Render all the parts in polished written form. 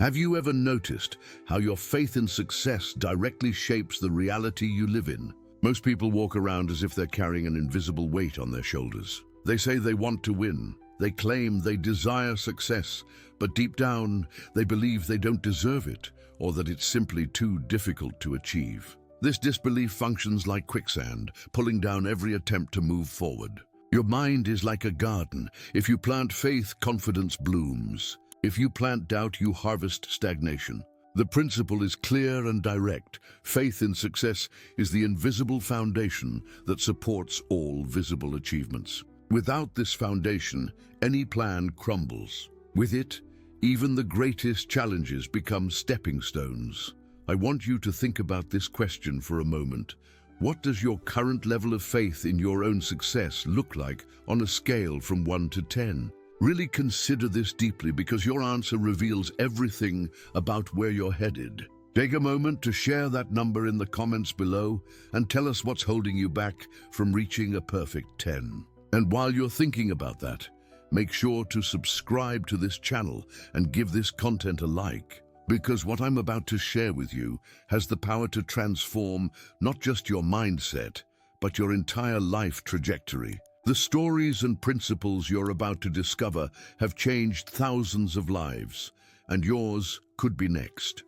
Have you ever noticed how your faith in success directly shapes the reality you live in? Most people walk around as if they're carrying an invisible weight on their shoulders. They say they want to win. They claim they desire success, but deep down, they believe they don't deserve it, or that it's simply too difficult to achieve. This disbelief functions like quicksand, pulling down every attempt to move forward. Your mind is like a garden. If you plant faith, confidence blooms. If you plant doubt, you harvest stagnation. The principle is clear and direct. Faith in success is the invisible foundation that supports all visible achievements. Without this foundation, any plan crumbles. With it, even the greatest challenges become stepping stones. I want you to think about this question for a moment. What does your current level of faith in your own success look like on a scale from 1 to 10? Really consider this deeply, because your answer reveals everything about where you're headed. Take a moment to share that number in the comments below and tell us what's holding you back from reaching a perfect 10. And while you're thinking about that, make sure to subscribe to this channel and give this content a like, because what I'm about to share with you has the power to transform not just your mindset, but your entire life trajectory. The stories and principles you're about to discover have changed thousands of lives, and yours could be next.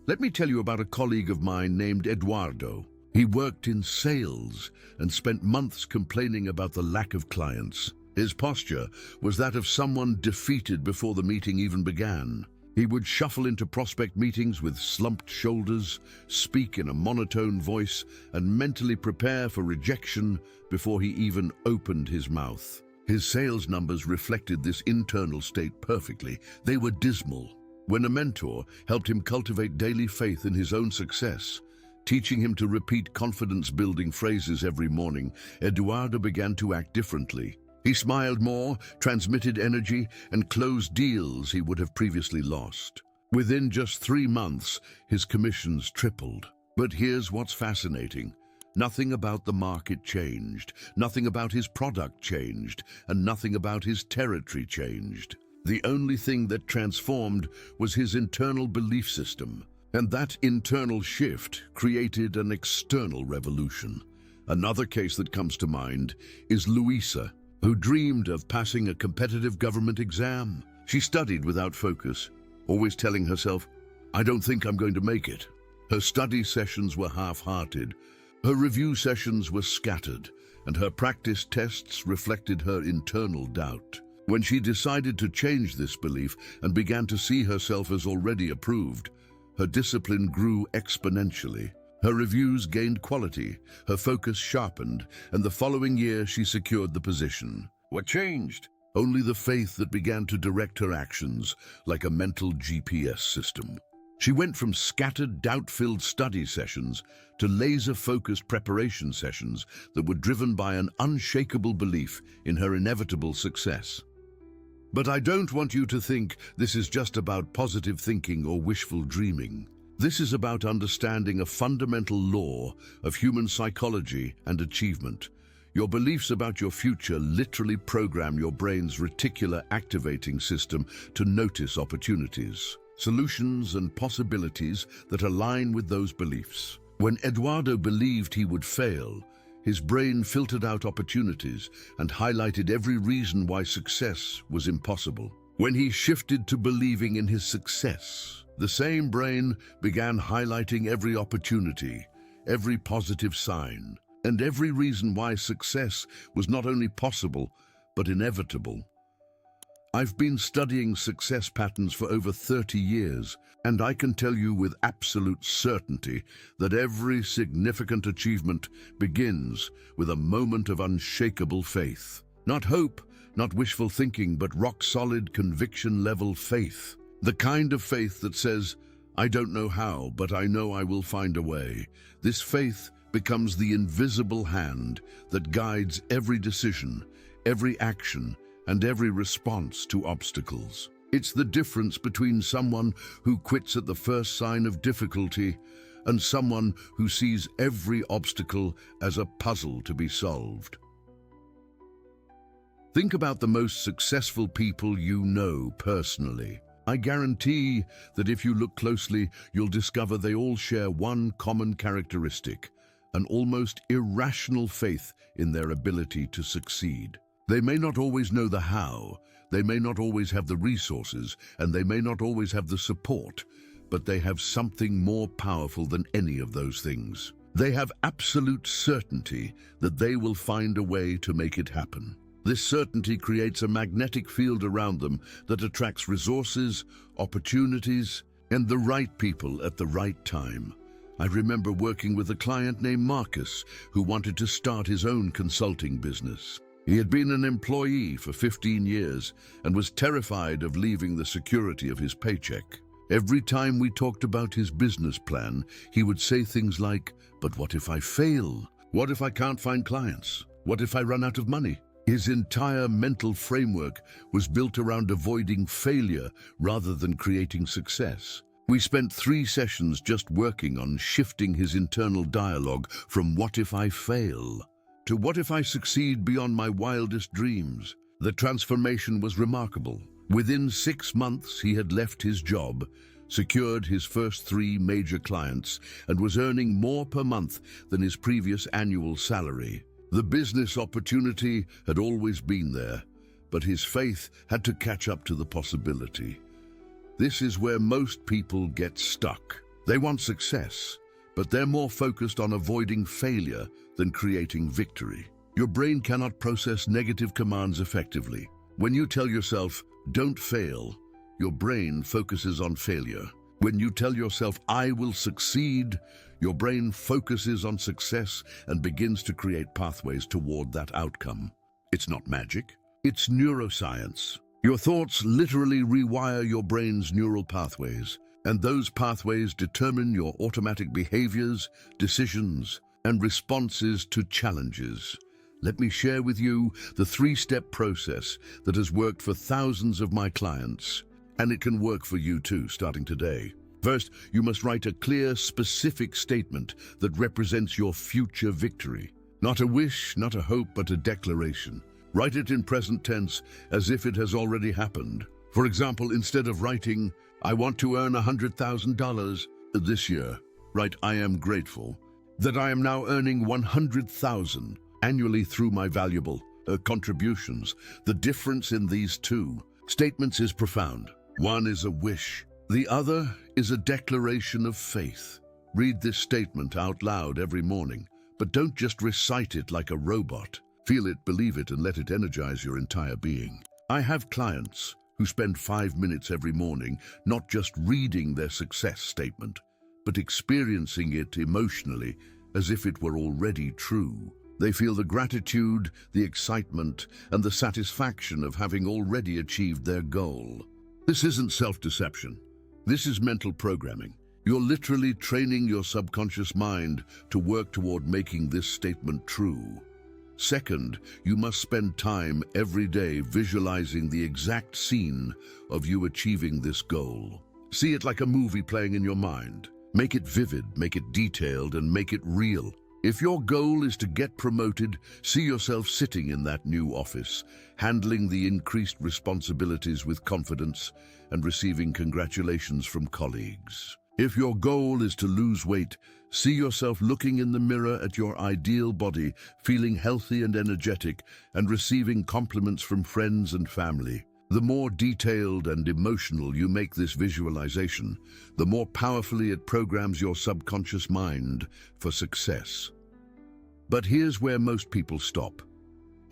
Let me tell you about a colleague of mine named Eduardo. He worked in sales and spent months complaining about the lack of clients. His posture was that of someone defeated before the meeting even began. He would shuffle into prospect meetings with slumped shoulders, speak in a monotone voice, and mentally prepare for rejection before he even opened his mouth. His sales numbers reflected this internal state perfectly. They were dismal. When a mentor helped him cultivate daily faith in his own success, teaching him to repeat confidence-building phrases every morning, Eduardo began to act differently. He smiled more, transmitted energy, and closed deals he would have previously lost. Within just 3 months, his commissions tripled. But here's what's fascinating. Nothing about the market changed, nothing about his product changed, and nothing about his territory changed. The only thing that transformed was his internal belief system. And that internal shift created an external revolution. Another case that comes to mind is Luisa, who dreamed of passing a competitive government exam. She studied without focus, always telling herself, "I don't think I'm going to make it." Her study sessions were half-hearted, her review sessions were scattered, and her practice tests reflected her internal doubt. When she decided to change this belief and began to see herself as already approved, her discipline grew exponentially. Her reviews gained quality, her focus sharpened, and the following year she secured the position. What changed? Only the faith that began to direct her actions like a mental GPS system. She went from scattered, doubt-filled study sessions to laser-focused preparation sessions that were driven by an unshakable belief in her inevitable success. But I don't want you to think this is just about positive thinking or wishful dreaming. This is about understanding a fundamental law of human psychology and achievement. Your beliefs about your future literally program your brain's reticular activating system to notice opportunities, solutions, and possibilities that align with those beliefs. When Eduardo believed he would fail, his brain filtered out opportunities and highlighted every reason why success was impossible. When he shifted to believing in his success, the same brain began highlighting every opportunity, every positive sign, and every reason why success was not only possible, but inevitable. I've been studying success patterns for over 30 years, and I can tell you with absolute certainty that every significant achievement begins with a moment of unshakable faith. Not hope, not wishful thinking, but rock-solid conviction-level faith. The kind of faith that says, "I don't know how, but I know I will find a way." This faith becomes the invisible hand that guides every decision, every action, and every response to obstacles. It's the difference between someone who quits at the first sign of difficulty and someone who sees every obstacle as a puzzle to be solved. Think about the most successful people you know personally. I guarantee that if you look closely, you'll discover they all share one common characteristic, an almost irrational faith in their ability to succeed. They may not always know the how, they may not always have the resources, and they may not always have the support, but they have something more powerful than any of those things. They have absolute certainty that they will find a way to make it happen. This certainty creates a magnetic field around them that attracts resources, opportunities, and the right people at the right time. I remember working with a client named Marcus who wanted to start his own consulting business. He had been an employee for 15 years and was terrified of leaving the security of his paycheck. Every time we talked about his business plan, he would say things like, "But what if I fail? What if I can't find clients? What if I run out of money?" His entire mental framework was built around avoiding failure rather than creating success. We spent 3 sessions just working on shifting his internal dialogue from "what if I fail" to "what if I succeed beyond my wildest dreams." The transformation was remarkable. Within 6 months, he had left his job, secured his first 3 major clients, and was earning more per month than his previous annual salary. The business opportunity had always been there, but his faith had to catch up to the possibility. This is where most people get stuck. They want success, but they're more focused on avoiding failure than creating victory. Your brain cannot process negative commands effectively. When you tell yourself, "Don't fail," your brain focuses on failure. When you tell yourself, "I will succeed," your brain focuses on success and begins to create pathways toward that outcome. It's not magic, it's neuroscience. Your thoughts literally rewire your brain's neural pathways, and those pathways determine your automatic behaviors, decisions, and responses to challenges. Let me share with you the 3-step process that has worked for thousands of my clients, and it can work for you too, starting today. First, you must write a clear, specific statement that represents your future victory. Not a wish, not a hope, but a declaration. Write it in present tense, as if it has already happened. For example, instead of writing, "I want to earn $100,000 this year," write, "I am grateful that I am now earning $100,000 annually through my valuable contributions." The difference in these 2 statements is profound. One is a wish. The other is a declaration of faith. Read this statement out loud every morning, but don't just recite it like a robot. Feel it, believe it, and let it energize your entire being. I have clients who spend 5 minutes every morning not just reading their success statement, but experiencing it emotionally as if it were already true. They feel the gratitude, the excitement, and the satisfaction of having already achieved their goal. This isn't self-deception. This is mental programming. You're literally training your subconscious mind to work toward making this statement true. Second, you must spend time every day visualizing the exact scene of you achieving this goal. See it like a movie playing in your mind. Make it vivid, make it detailed, and make it real. If your goal is to get promoted, see yourself sitting in that new office, handling the increased responsibilities with confidence and receiving congratulations from colleagues. If your goal is to lose weight, see yourself looking in the mirror at your ideal body, feeling healthy and energetic, and receiving compliments from friends and family. The more detailed and emotional you make this visualization, the more powerfully it programs your subconscious mind for success. But here's where most people stop,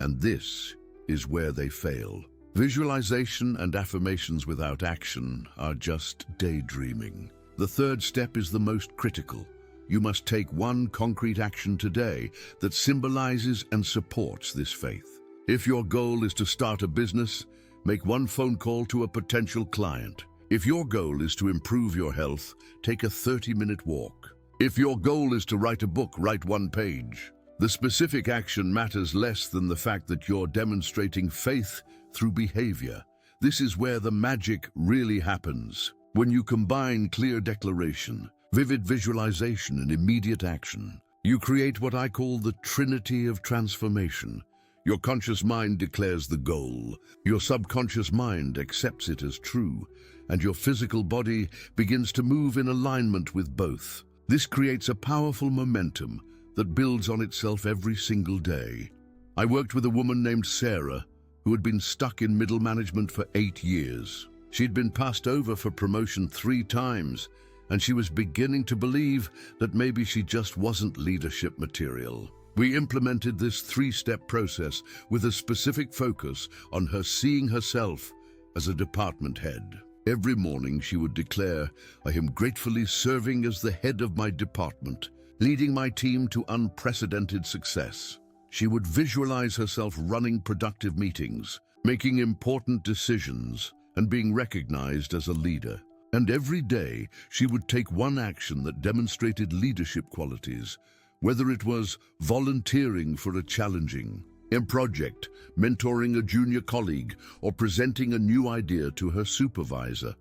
and this is where they fail. Visualization and affirmations without action are just daydreaming. The 3rd step is the most critical. You must take one concrete action today that symbolizes and supports this faith. If your goal is to start a business, make one phone call to a potential client. If your goal is to improve your health, take a 30-minute walk. If your goal is to write a book, write 1 page. The specific action matters less than the fact that you're demonstrating faith through behavior. This is where the magic really happens. When you combine clear declaration, vivid visualization, and immediate action, you create what I call the Trinity of transformation. Your conscious mind declares the goal, your subconscious mind accepts it as true, and your physical body begins to move in alignment with both. This creates a powerful momentum that builds on itself every single day. I worked with a woman named Sarah who had been stuck in middle management for 8 years. She'd been passed over for promotion 3 times, and she was beginning to believe that maybe she just wasn't leadership material. We implemented this 3-step process with a specific focus on her seeing herself as a department head. Every morning she would declare, "I am gratefully serving as the head of my department, leading my team to unprecedented success." She would visualize herself running productive meetings, making important decisions, and being recognized as a leader. And every day she would take one action that demonstrated leadership qualities, whether it was volunteering for a challenging project, mentoring a junior colleague, or presenting a new idea to her supervisor.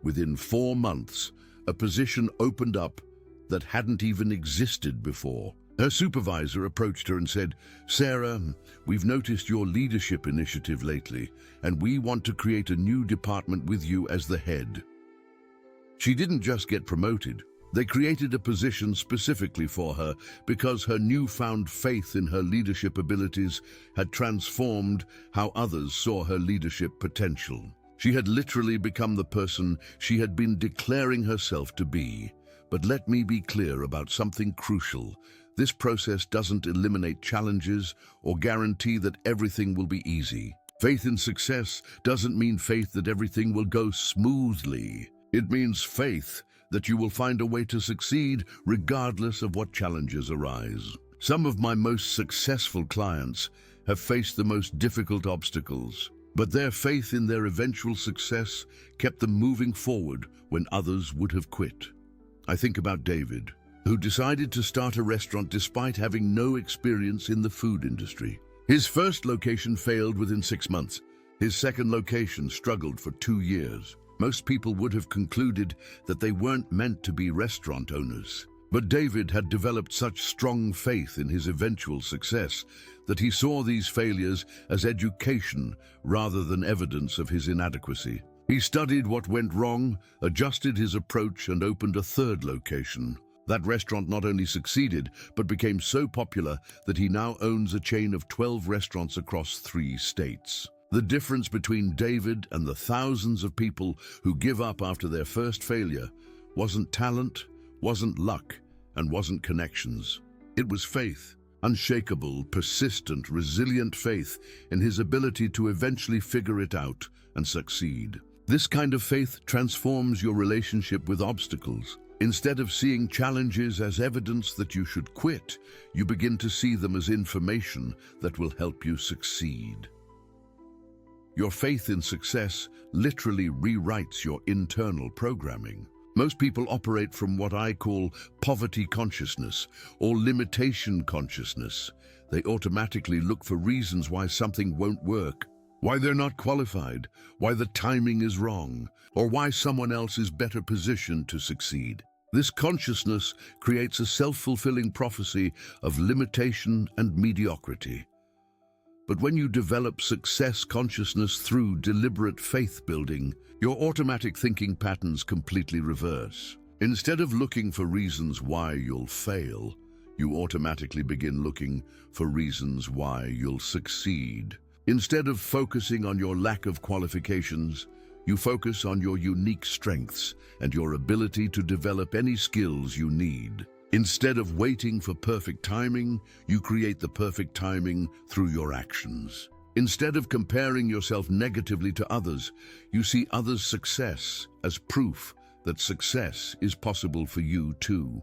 Within 4 months, a position opened up that hadn't even existed before. Her supervisor approached her and said, "Sarah, we've noticed your leadership initiative lately, and we want to create a new department with you as the head." She didn't just get promoted. They created a position specifically for her because her newfound faith in her leadership abilities had transformed how others saw her leadership potential. She had literally become the person she had been declaring herself to be. But let me be clear about something crucial. This process doesn't eliminate challenges or guarantee that everything will be easy. Faith in success doesn't mean faith that everything will go smoothly. It means faith that you will find a way to succeed regardless of what challenges arise. Some of my most successful clients have faced the most difficult obstacles, but their faith in their eventual success kept them moving forward when others would have quit. I think about David, who decided to start a restaurant despite having no experience in the food industry. His first location failed within 6 months. His second location struggled for 2 years. Most people would have concluded that they weren't meant to be restaurant owners. But David had developed such strong faith in his eventual success that he saw these failures as education rather than evidence of his inadequacy. He studied what went wrong, adjusted his approach, and opened a 3rd location. That restaurant not only succeeded, but became so popular that he now owns a chain of 12 restaurants across 3 states. The difference between David and the thousands of people who give up after their first failure wasn't talent, wasn't luck, and wasn't connections. It was faith. Unshakable, persistent, resilient faith in his ability to eventually figure it out and succeed. This kind of faith transforms your relationship with obstacles. Instead of seeing challenges as evidence that you should quit, you begin to see them as information that will help you succeed. Your faith in success literally rewrites your internal programming. Most people operate from what I call poverty consciousness or limitation consciousness. They automatically look for reasons why something won't work, why they're not qualified, why the timing is wrong, or why someone else is better positioned to succeed. This consciousness creates a self-fulfilling prophecy of limitation and mediocrity. But when you develop success consciousness through deliberate faith building, your automatic thinking patterns completely reverse. Instead of looking for reasons why you'll fail, you automatically begin looking for reasons why you'll succeed. Instead of focusing on your lack of qualifications, you focus on your unique strengths and your ability to develop any skills you need. Instead of waiting for perfect timing, you create the perfect timing through your actions. Instead of comparing yourself negatively to others, you see others' success as proof that success is possible for you too.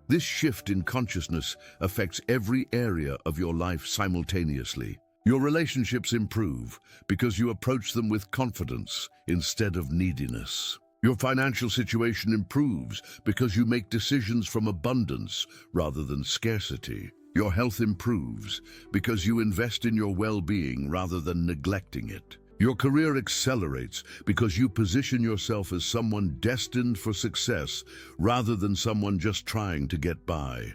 This shift in consciousness affects every area of your life simultaneously. Your relationships improve because you approach them with confidence instead of neediness. Your financial situation improves because you make decisions from abundance rather than scarcity. Your health improves because you invest in your well-being rather than neglecting it. Your career accelerates because you position yourself as someone destined for success rather than someone just trying to get by.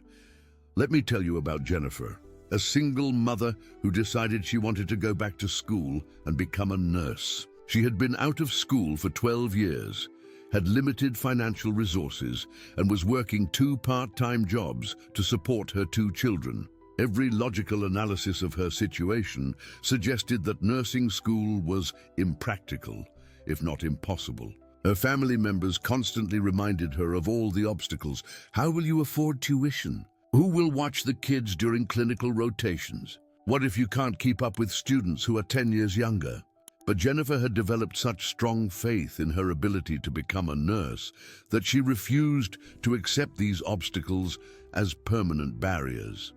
Let me tell you about Jennifer, a single mother who decided she wanted to go back to school and become a nurse. She had been out of school for 12 years, had limited financial resources, and was working 2 part-time jobs to support her 2 children. Every logical analysis of her situation suggested that nursing school was impractical, if not impossible. Her family members constantly reminded her of all the obstacles. How will you afford tuition? Who will watch the kids during clinical rotations? What if you can't keep up with students who are 10 years younger? But Jennifer had developed such strong faith in her ability to become a nurse that she refused to accept these obstacles as permanent barriers.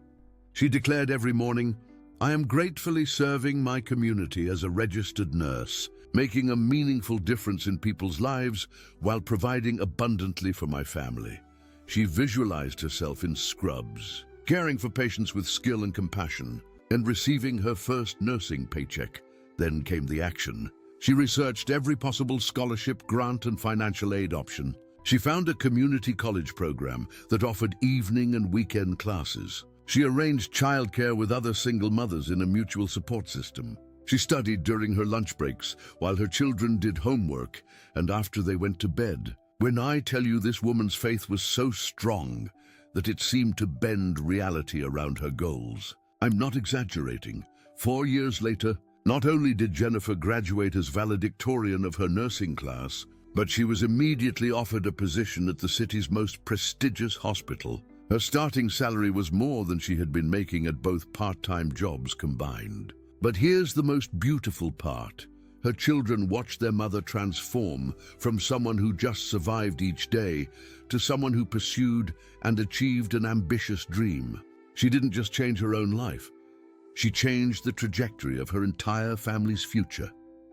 She declared every morning, "I am gratefully serving my community as a registered nurse, making a meaningful difference in people's lives while providing abundantly for my family." She visualized herself in scrubs, caring for patients with skill and compassion, and receiving her first nursing paycheck. Then came the action. She researched every possible scholarship, grant, and financial aid option. She found a community college program that offered evening and weekend classes. She arranged childcare with other single mothers in a mutual support system. She studied during her lunch breaks while her children did homework and after they went to bed. When I tell you this woman's faith was so strong that it seemed to bend reality around her goals, I'm not exaggerating. 4 years later, not only did Jennifer graduate as valedictorian of her nursing class, but she was immediately offered a position at the city's most prestigious hospital. Her starting salary was more than she had been making at both part-time jobs combined. But here's the most beautiful part. Her children watched their mother transform from someone who just survived each day to someone who pursued and achieved an ambitious dream. She didn't just change her own life. She changed the trajectory of her entire family's future.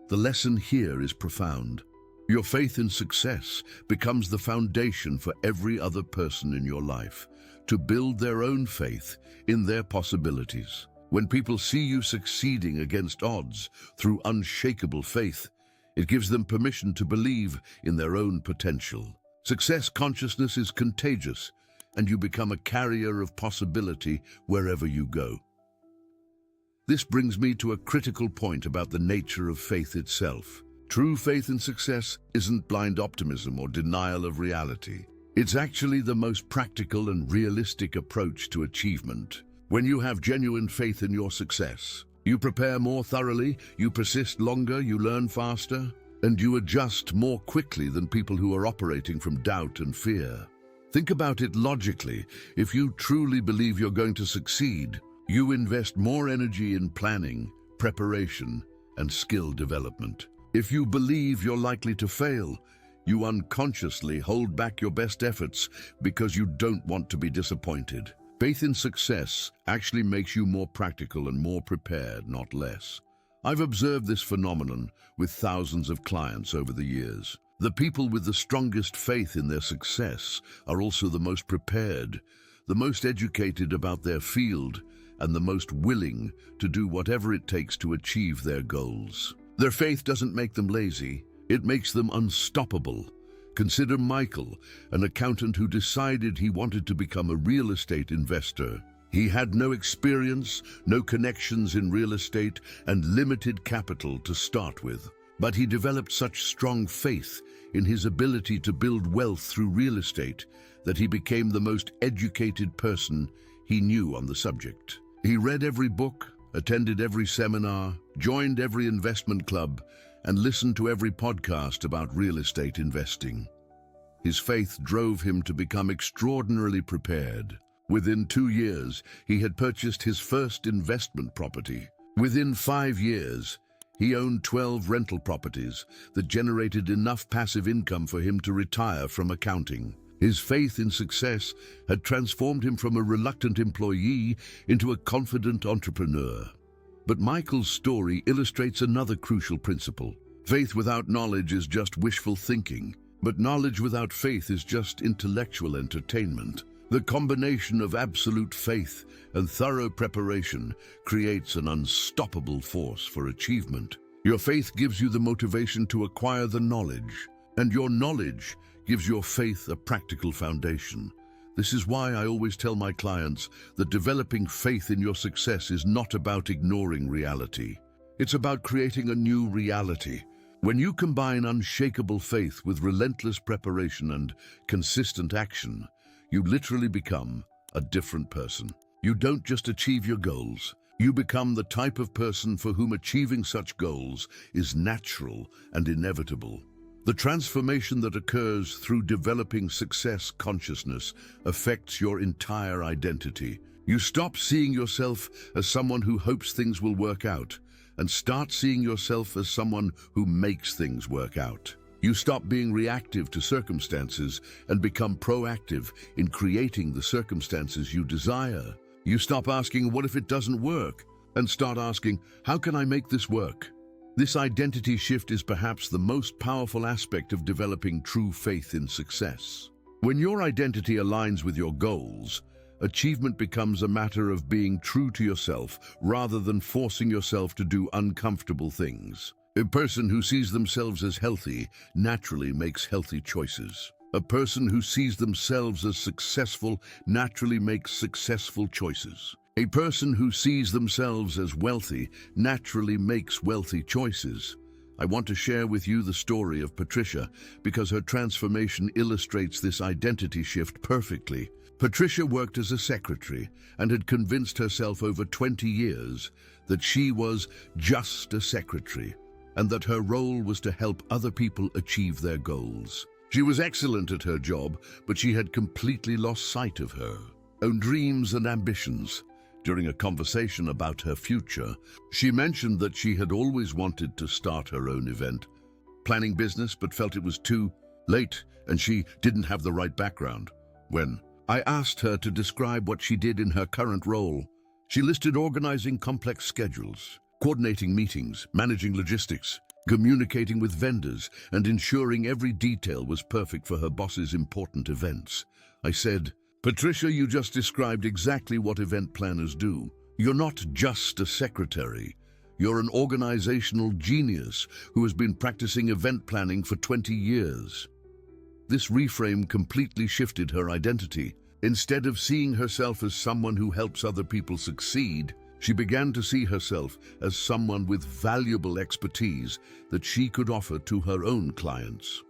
The lesson here is profound. Your faith in success becomes the foundation for every other person in your life to build their own faith in their possibilities. When people see you succeeding against odds through unshakable faith, it gives them permission to believe in their own potential. Success consciousness is contagious, and you become a carrier of possibility wherever you go. This brings me to a critical point about the nature of faith itself. True faith in success isn't blind optimism or denial of reality. It's actually the most practical and realistic approach to achievement. When you have genuine faith in your success, you prepare more thoroughly, you persist longer, you learn faster, and you adjust more quickly than people who are operating from doubt and fear. Think about it logically. If you truly believe you're going to succeed, you invest more energy in planning, preparation, and skill development. If you believe you're likely to fail, you unconsciously hold back your best efforts because you don't want to be disappointed. Faith in success actually makes you more practical and more prepared, not less. I've observed this phenomenon with thousands of clients over the years. The people with the strongest faith in their success are also the most prepared, the most educated about their field, and the most willing to do whatever it takes to achieve their goals. Their faith doesn't make them lazy, it makes them unstoppable. Consider Michael, an accountant who decided he wanted to become a real estate investor. He had no experience, no connections in real estate, and limited capital to start with. But he developed such strong faith in his ability to build wealth through real estate that he became the most educated person he knew on the subject. He read every book, attended every seminar, joined every investment club, and listened to every podcast about real estate investing. His faith drove him to become extraordinarily prepared. Within 2 years, he had purchased his first investment property. Within 5 years, he owned 12 rental properties that generated enough passive income for him to retire from accounting. His faith in success had transformed him from a reluctant employee into a confident entrepreneur. But Michael's story illustrates another crucial principle. Faith without knowledge is just wishful thinking, but knowledge without faith is just intellectual entertainment. The combination of absolute faith and thorough preparation creates an unstoppable force for achievement. Your faith gives you the motivation to acquire the knowledge, and your knowledge gives your faith a practical foundation. This is why I always tell my clients that developing faith in your success is not about ignoring reality. It's about creating a new reality When you combine unshakable faith with relentless preparation and consistent action, you literally become a different person. You don't just achieve your goals, you become the type of person for whom achieving such goals is natural and inevitable. The transformation that occurs through developing success consciousness affects your entire identity. You stop seeing yourself as someone who hopes things will work out and start seeing yourself as someone who makes things work out. You stop being reactive to circumstances and become proactive in creating the circumstances you desire. You stop asking, what if it doesn't work? And start asking, how can I make this work? This identity shift is perhaps the most powerful aspect of developing true faith in success. When your identity aligns with your goals, achievement becomes a matter of being true to yourself rather than forcing yourself to do uncomfortable things. A person who sees themselves as healthy naturally makes healthy choices. A person who sees themselves as successful naturally makes successful choices. A person who sees themselves as wealthy naturally makes wealthy choices. I want to share with you the story of Patricia because her transformation illustrates this identity shift perfectly. Patricia worked as a secretary and had convinced herself over 20 years that she was just a secretary and that her role was to help other people achieve their goals. She was excellent at her job, but she had completely lost sight of her own dreams and ambitions. During a conversation about her future, she mentioned that she had always wanted to start her own event planning business, but felt it was too late and she didn't have the right background. When I asked her to describe what she did in her current role, she listed organizing complex schedules, coordinating meetings, managing logistics, communicating with vendors, and ensuring every detail was perfect for her boss's important events. I said, Patricia, you just described exactly what event planners do. You're not just a secretary. You're an organizational genius who has been practicing event planning for 20 years. This reframe completely shifted her identity. Instead of seeing herself as someone who helps other people succeed, she began to see herself as someone with valuable expertise that she could offer to her own clients.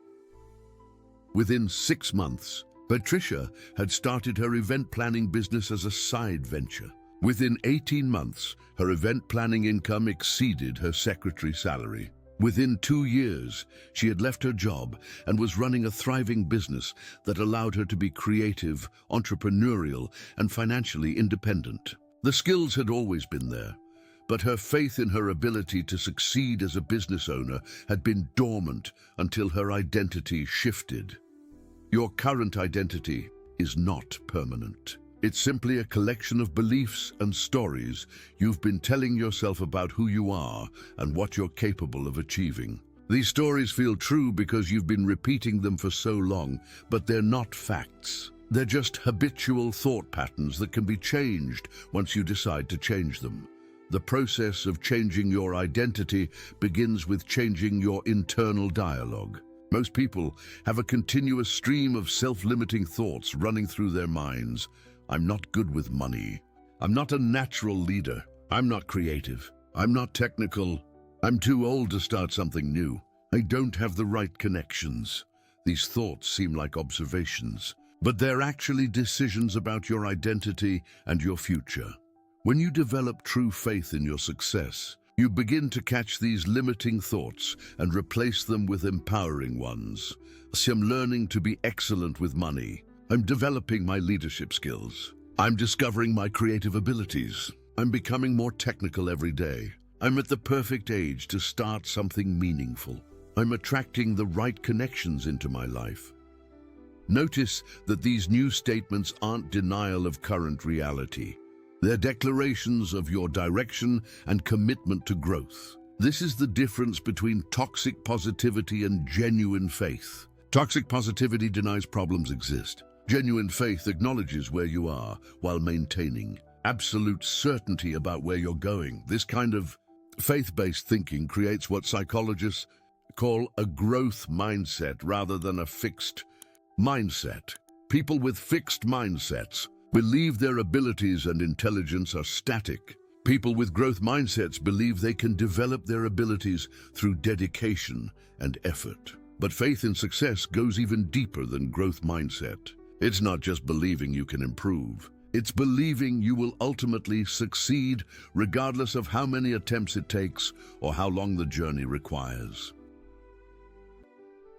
Within 6 months, Patricia had started her event planning business as a side venture. Within 18 months, her event planning income exceeded her secretary salary. Within 2 years, she had left her job and was running a thriving business that allowed her to be creative, entrepreneurial, and financially independent. The skills had always been there, but her faith in her ability to succeed as a business owner had been dormant until her identity shifted. Your current identity is not permanent. It's simply a collection of beliefs and stories you've been telling yourself about who you are and what you're capable of achieving. These stories feel true because you've been repeating them for so long, but they're not facts. They're just habitual thought patterns that can be changed once you decide to change them. The process of changing your identity begins with changing your internal dialogue. Most people have a continuous stream of self-limiting thoughts running through their minds. I'm not good with money. I'm not a natural leader. I'm not creative. I'm not technical. I'm too old to start something new. I don't have the right connections. These thoughts seem like observations, but they're actually decisions about your identity and your future. When you develop true faith in your success, you begin to catch these limiting thoughts and replace them with empowering ones. I'm learning to be excellent with money. I'm developing my leadership skills. I'm discovering my creative abilities. I'm becoming more technical every day. I'm at the perfect age to start something meaningful. I'm attracting the right connections into my life. Notice that these new statements aren't denial of current reality. They're declarations of your direction and commitment to growth. This is the difference between toxic positivity and genuine faith. Toxic positivity denies problems exist. Genuine faith acknowledges where you are while maintaining absolute certainty about where you're going. This kind of faith-based thinking creates what psychologists call a growth mindset rather than a fixed mindset. People with fixed mindsets believe their abilities and intelligence are static, People with growth mindsets believe they can develop their abilities through dedication and effort. But faith in success goes even deeper than growth mindset. It's not just believing you can improve. It's believing you will ultimately succeed regardless of how many attempts it takes or how long the journey requires.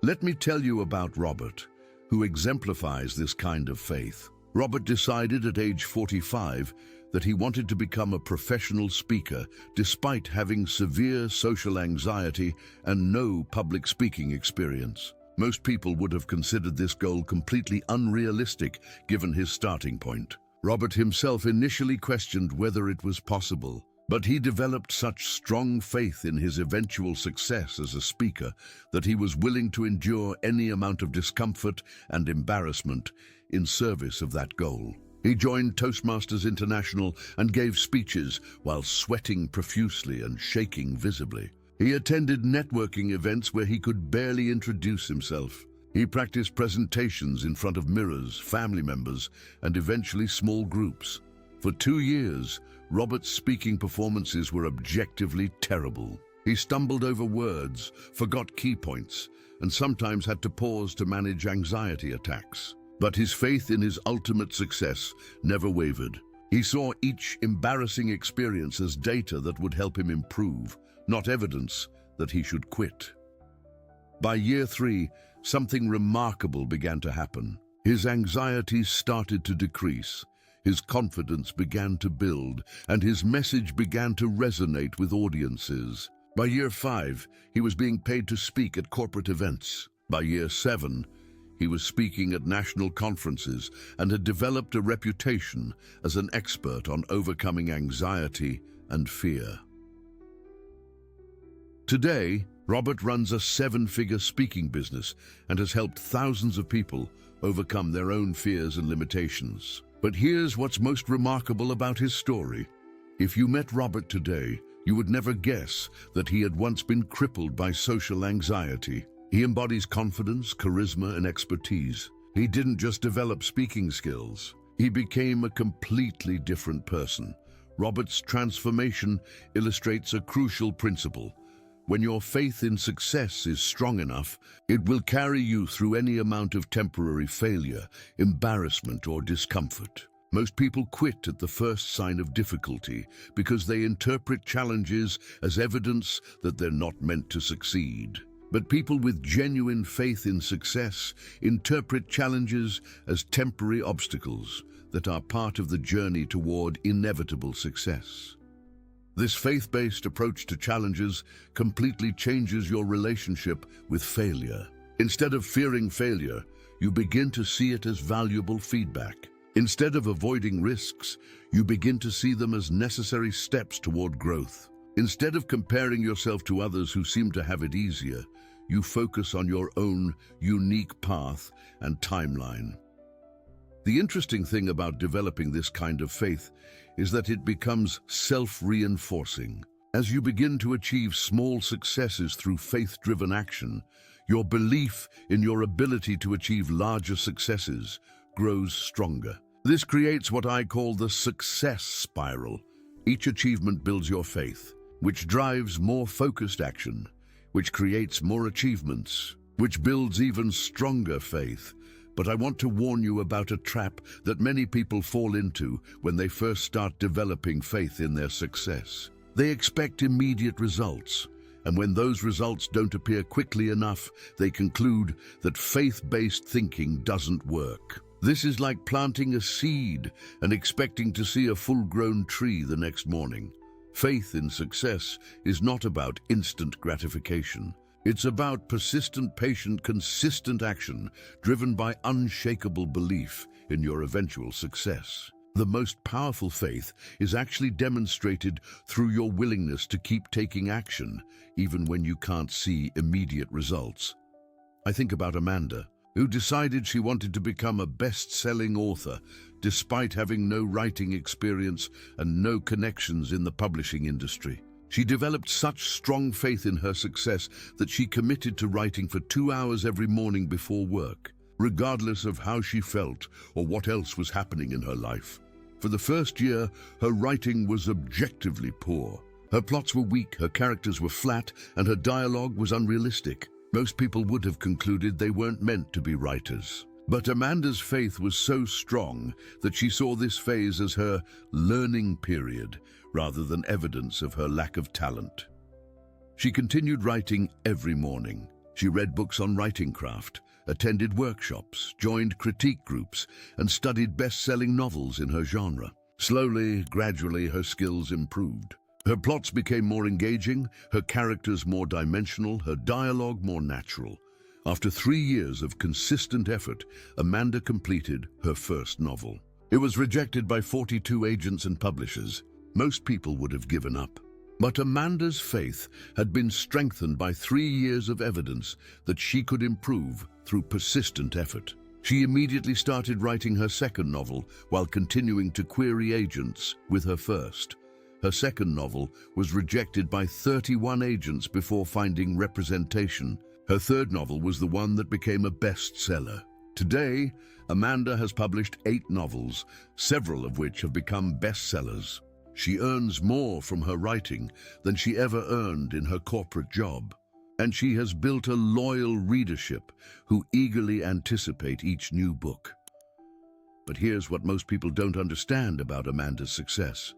Let me tell you about Robert, who exemplifies this kind of faith. Robert decided at age 45 that he wanted to become a professional speaker despite having severe social anxiety and no public speaking experience. Most people would have considered this goal completely unrealistic given his starting point. Robert himself initially questioned whether it was possible, but he developed such strong faith in his eventual success as a speaker that he was willing to endure any amount of discomfort and embarrassment in service of that goal. He joined Toastmasters International and gave speeches while sweating profusely and shaking visibly. He attended networking events where he could barely introduce himself. He practiced presentations in front of mirrors, family members, and eventually small groups. For 2 years, Robert's speaking performances were objectively terrible. He stumbled over words, forgot key points, and sometimes had to pause to manage anxiety attacks. But his faith in his ultimate success never wavered. He saw each embarrassing experience as data that would help him improve, not evidence that he should quit. By year 3, something remarkable began to happen. His anxiety started to decrease, his confidence began to build, and his message began to resonate with audiences. By year 5, he was being paid to speak at corporate events. By year 7, he was speaking at national conferences and had developed a reputation as an expert on overcoming anxiety and fear. Today, Robert runs a 7-figure speaking business and has helped thousands of people overcome their own fears and limitations. But here's what's most remarkable about his story. If you met Robert today, you would never guess that he had once been crippled by social anxiety. He embodies confidence, charisma, and expertise. He didn't just develop speaking skills. He became a completely different person. Robert's transformation illustrates a crucial principle. When your faith in success is strong enough, it will carry you through any amount of temporary failure, embarrassment, or discomfort. Most people quit at the first sign of difficulty because they interpret challenges as evidence that they're not meant to succeed. But people with genuine faith in success interpret challenges as temporary obstacles that are part of the journey toward inevitable success. This faith-based approach to challenges completely changes your relationship with failure. Instead of fearing failure, you begin to see it as valuable feedback. Instead of avoiding risks, you begin to see them as necessary steps toward growth. Instead of comparing yourself to others who seem to have it easier, you focus on your own unique path and timeline. The interesting thing about developing this kind of faith is that it becomes self-reinforcing. As you begin to achieve small successes through faith-driven action, your belief in your ability to achieve larger successes grows stronger. This creates what I call the success spiral. Each achievement builds your faith, which drives more focused action, which creates more achievements, which builds even stronger faith. But I want to warn you about a trap that many people fall into when they first start developing faith in their success. They expect immediate results, and when those results don't appear quickly enough, they conclude that faith-based thinking doesn't work. This is like planting a seed and expecting to see a full-grown tree the next morning. Faith in success is not about instant gratification. It's about persistent, patient, consistent action driven by unshakable belief in your eventual success. The most powerful faith is actually demonstrated through your willingness to keep taking action, even when you can't see immediate results. I think about Amanda, who decided she wanted to become a best-selling author despite having no writing experience and no connections in the publishing industry. She developed such strong faith in her success that she committed to writing for 2 hours every morning before work, regardless of how she felt or what else was happening in her life. For the first year, her writing was objectively poor. Her plots were weak, her characters were flat, and her dialogue was unrealistic. Most people would have concluded they weren't meant to be writers. But Amanda's faith was so strong that she saw this phase as her learning period rather than evidence of her lack of talent. She continued writing every morning. She read books on writing craft, attended workshops, joined critique groups, and studied best-selling novels in her genre. Slowly, gradually, her skills improved. Her plots became more engaging, her characters more dimensional, her dialogue more natural. After 3 years of consistent effort, Amanda completed her first novel. It was rejected by 42 agents and publishers. Most people would have given up. But Amanda's faith had been strengthened by 3 years of evidence that she could improve through persistent effort. She immediately started writing her second novel while continuing to query agents with her first. Her second novel was rejected by 31 agents before finding representation. Her third novel was the one that became a bestseller. Today, Amanda has published 8 novels, several of which have become bestsellers. She earns more from her writing than she ever earned in her corporate job. And she has built a loyal readership who eagerly anticipate each new book. But here's what most people don't understand about Amanda's success.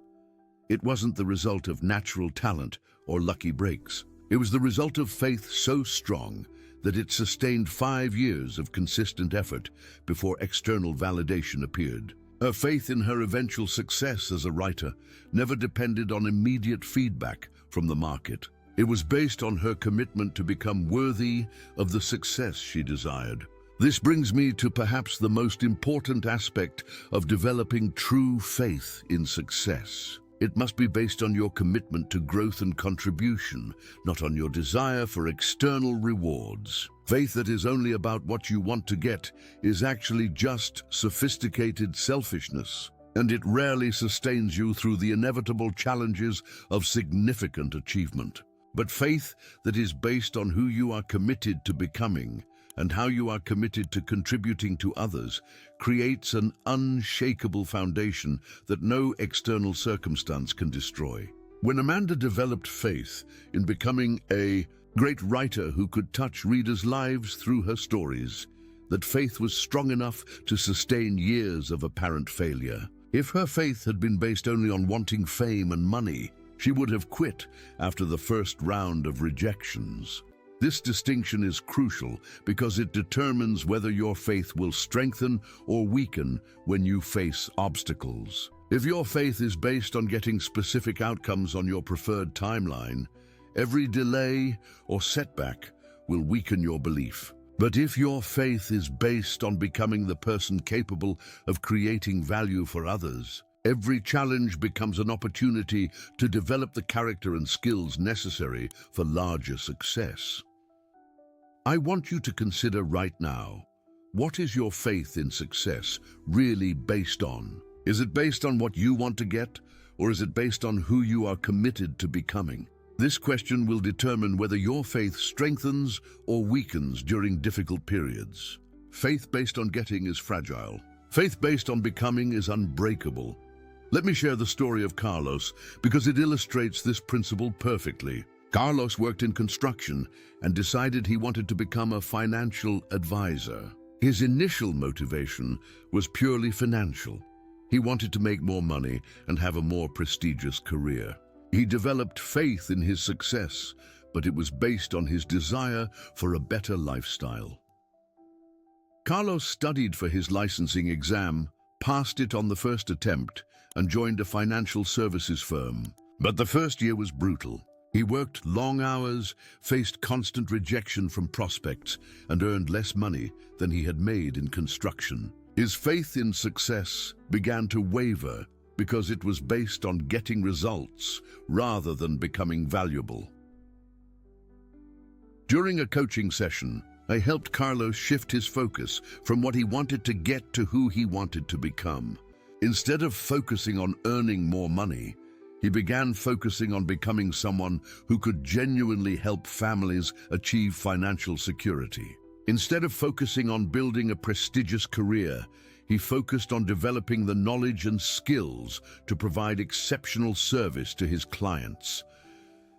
It wasn't the result of natural talent or lucky breaks. It was the result of faith so strong that it sustained 5 years of consistent effort before external validation appeared. Her faith in her eventual success as a writer never depended on immediate feedback from the market. It was based on her commitment to become worthy of the success she desired. This brings me to perhaps the most important aspect of developing true faith in success. It must be based on your commitment to growth and contribution, not on your desire for external rewards. Faith that is only about what you want to get is actually just sophisticated selfishness, and it rarely sustains you through the inevitable challenges of significant achievement. But faith that is based on who you are committed to becoming and how you are committed to contributing to others creates an unshakable foundation that no external circumstance can destroy. When Amanda developed faith in becoming a great writer who could touch readers' lives through her stories, that faith was strong enough to sustain years of apparent failure. If her faith had been based only on wanting fame and money, she would have quit after the first round of rejections. This distinction is crucial because it determines whether your faith will strengthen or weaken when you face obstacles. If your faith is based on getting specific outcomes on your preferred timeline, every delay or setback will weaken your belief. But if your faith is based on becoming the person capable of creating value for others, every challenge becomes an opportunity to develop the character and skills necessary for larger success. I want you to consider right now, what is your faith in success really based on? Is it based on what you want to get, or is it based on who you are committed to becoming? This question will determine whether your faith strengthens or weakens during difficult periods. Faith based on getting is fragile. Faith based on becoming is unbreakable. Let me share the story of Carlos because it illustrates this principle perfectly. Carlos worked in construction and decided he wanted to become a financial advisor. His initial motivation was purely financial. He wanted to make more money and have a more prestigious career. He developed faith in his success, but it was based on his desire for a better lifestyle. Carlos studied for his licensing exam, passed it on the first attempt, and joined a financial services firm. But the first year was brutal. He worked long hours, faced constant rejection from prospects, and earned less money than he had made in construction. His faith in success began to waver because it was based on getting results rather than becoming valuable. During a coaching session, I helped Carlos shift his focus from what he wanted to get to who he wanted to become. Instead of focusing on earning more money, he began focusing on becoming someone who could genuinely help families achieve financial security. Instead of focusing on building a prestigious career, he focused on developing the knowledge and skills to provide exceptional service to his clients.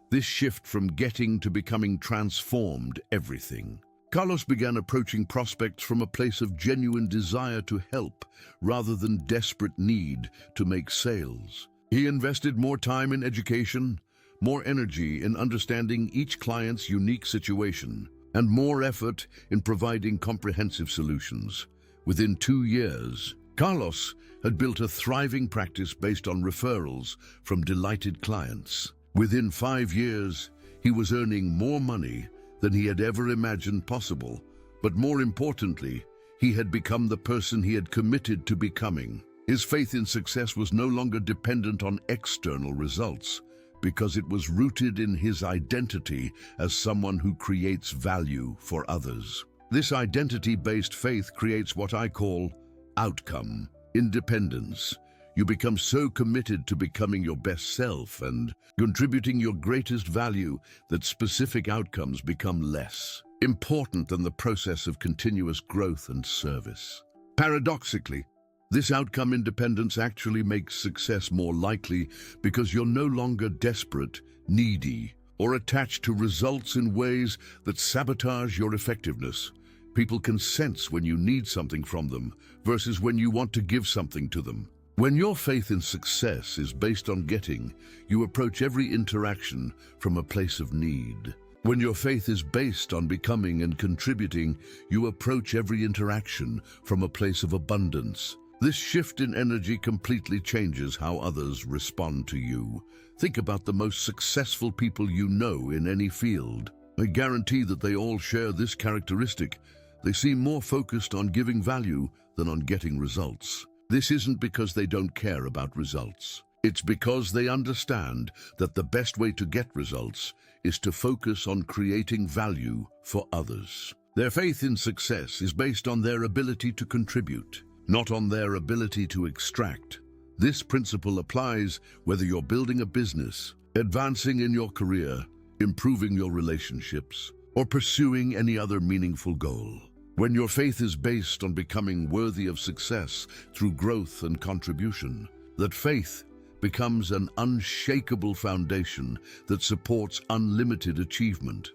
This shift from getting to becoming transformed everything. Carlos began approaching prospects from a place of genuine desire to help rather than desperate need to make sales. He invested more time in education, more energy in understanding each client's unique situation, and more effort in providing comprehensive solutions. Within 2 years, Carlos had built a thriving practice based on referrals from delighted clients. Within 5 years, he was earning more money than he had ever imagined possible, but more importantly, he had become the person he had committed to becoming. His faith in success was no longer dependent on external results, because it was rooted in his identity as someone who creates value for others. This identity-based faith creates what I call outcome independence. You become so committed to becoming your best self and contributing your greatest value that specific outcomes become less important than the process of continuous growth and service. Paradoxically, this outcome independence actually makes success more likely because you're no longer desperate, needy, or attached to results in ways that sabotage your effectiveness. People can sense when you need something from them versus when you want to give something to them. When your faith in success is based on getting, you approach every interaction from a place of need. When your faith is based on becoming and contributing, you approach every interaction from a place of abundance. This shift in energy completely changes how others respond to you. Think about the most successful people you know in any field. I guarantee that they all share this characteristic. They seem more focused on giving value than on getting results. This isn't because they don't care about results. It's because they understand that the best way to get results is to focus on creating value for others. Their faith in success is based on their ability to contribute, not on their ability to extract. This principle applies whether you're building a business, advancing in your career, improving your relationships, or pursuing any other meaningful goal. When your faith is based on becoming worthy of success through growth and contribution, that faith becomes an unshakable foundation that supports unlimited achievement.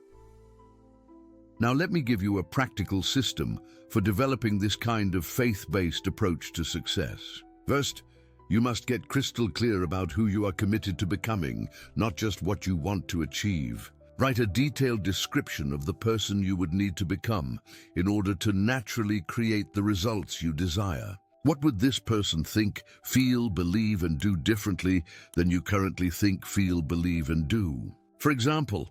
Now let me give you a practical system for developing this kind of faith-based approach to success. First, you must get crystal clear about who you are committed to becoming, not just what you want to achieve. Write a detailed description of the person you would need to become in order to naturally create the results you desire. What would this person think, feel, believe, and do differently than you currently think, feel, believe, and do? For example,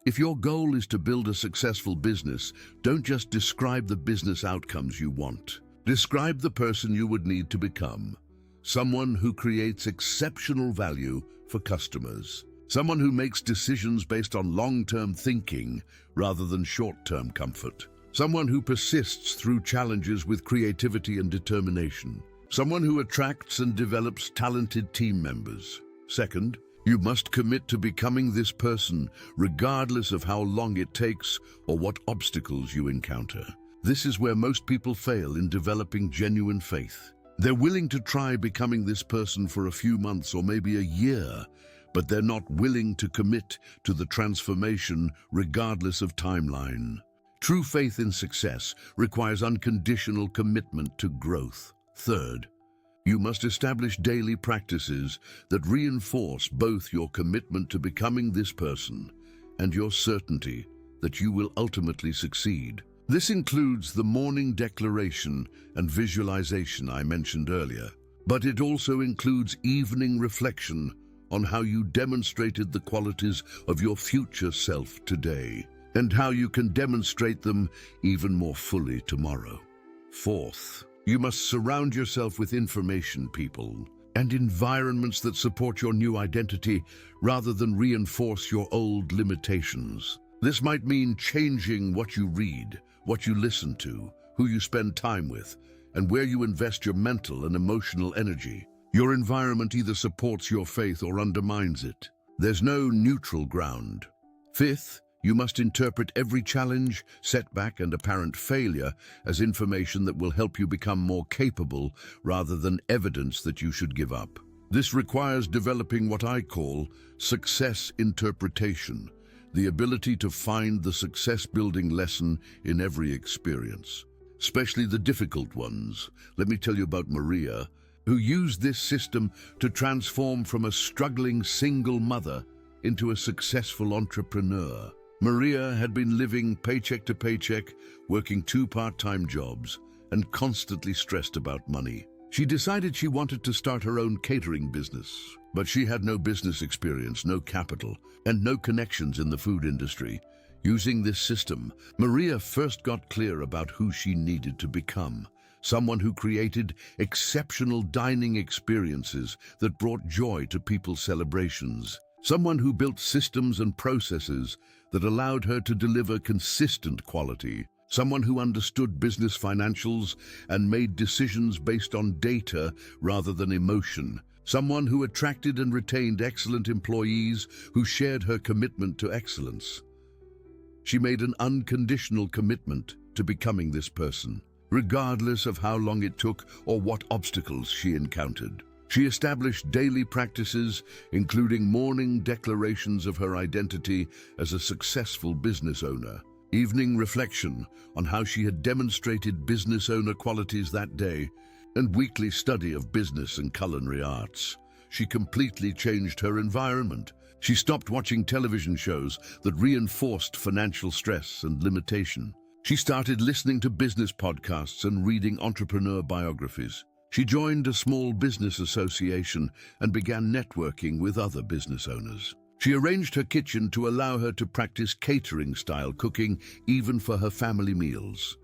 if your goal is to build a successful business, don't just describe the business outcomes you want. Describe the person you would need to become. Someone who creates exceptional value for customers. Someone who makes decisions based on long-term thinking rather than short-term comfort. Someone who persists through challenges with creativity and determination. Someone who attracts and develops talented team members. Second, you must commit to becoming this person regardless of how long it takes or what obstacles you encounter. This is where most people fail in developing genuine faith. They're willing to try becoming this person for a few months or maybe a year, but they're not willing to commit to the transformation regardless of timeline. True faith in success requires unconditional commitment to growth. Third, you must establish daily practices that reinforce both your commitment to becoming this person and your certainty that you will ultimately succeed. This includes the morning declaration and visualization I mentioned earlier, but it also includes evening reflection on how you demonstrated the qualities of your future self today and how you can demonstrate them even more fully tomorrow. Fourth, you must surround yourself with information people and environments that support your new identity rather than reinforce your old limitations. This might mean changing what you read, what you listen to, who you spend time with, and where you invest your mental and emotional energy. Your environment either supports your faith or undermines it. There's no neutral ground. Fifth, You must interpret every challenge, setback, and apparent failure as information that will help you become more capable rather than evidence that you should give up. This requires developing what I call success interpretation, the ability to find the success-building lesson in every experience, especially the difficult ones. Let me tell you about Maria, who used this system to transform from a struggling single mother into a successful entrepreneur. Maria had been living paycheck to paycheck, working 2 part-time jobs, and constantly stressed about money. She decided she wanted to start her own catering business, but she had no business experience, no capital, and no connections in the food industry. Using this system, Maria first got clear about who she needed to become, someone who created exceptional dining experiences that brought joy to people's celebrations, someone who built systems and processes that allowed her to deliver consistent quality, someone who understood business financials and made decisions based on data rather than emotion, someone who attracted and retained excellent employees who shared her commitment to excellence. She made an unconditional commitment to becoming this person, regardless of how long it took or what obstacles she encountered. She established daily practices, including morning declarations of her identity as a successful business owner, evening reflection on how she had demonstrated business owner qualities that day, and weekly study of business and culinary arts. She completely changed her environment. She stopped watching television shows that reinforced financial stress and limitation. She started listening to business podcasts and reading entrepreneur biographies. She joined a small business association and began networking with other business owners. She arranged her kitchen to allow her to practice catering-style cooking even for her family meals.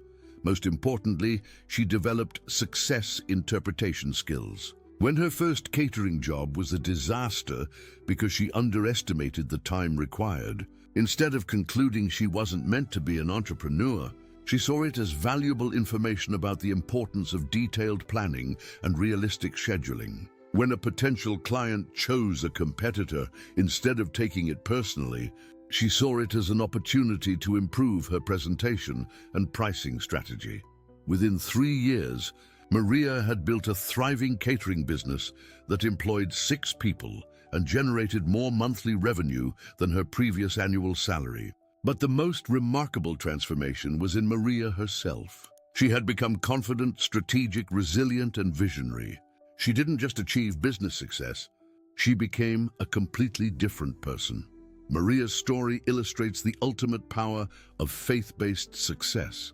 Most importantly, she developed success interpretation skills. When her first catering job was a disaster because she underestimated the time required, instead of concluding she wasn't meant to be an entrepreneur, she saw it as valuable information about the importance of detailed planning and realistic scheduling. When a potential client chose a competitor instead of taking it personally, she saw it as an opportunity to improve her presentation and pricing strategy. Within 3 years, Maria had built a thriving catering business that employed 6 people and generated more monthly revenue than her previous annual salary. But the most remarkable transformation was in Maria herself. She had become confident, strategic, resilient, and visionary. She didn't just achieve business success, she became a completely different person. Maria's story illustrates the ultimate power of faith-based success.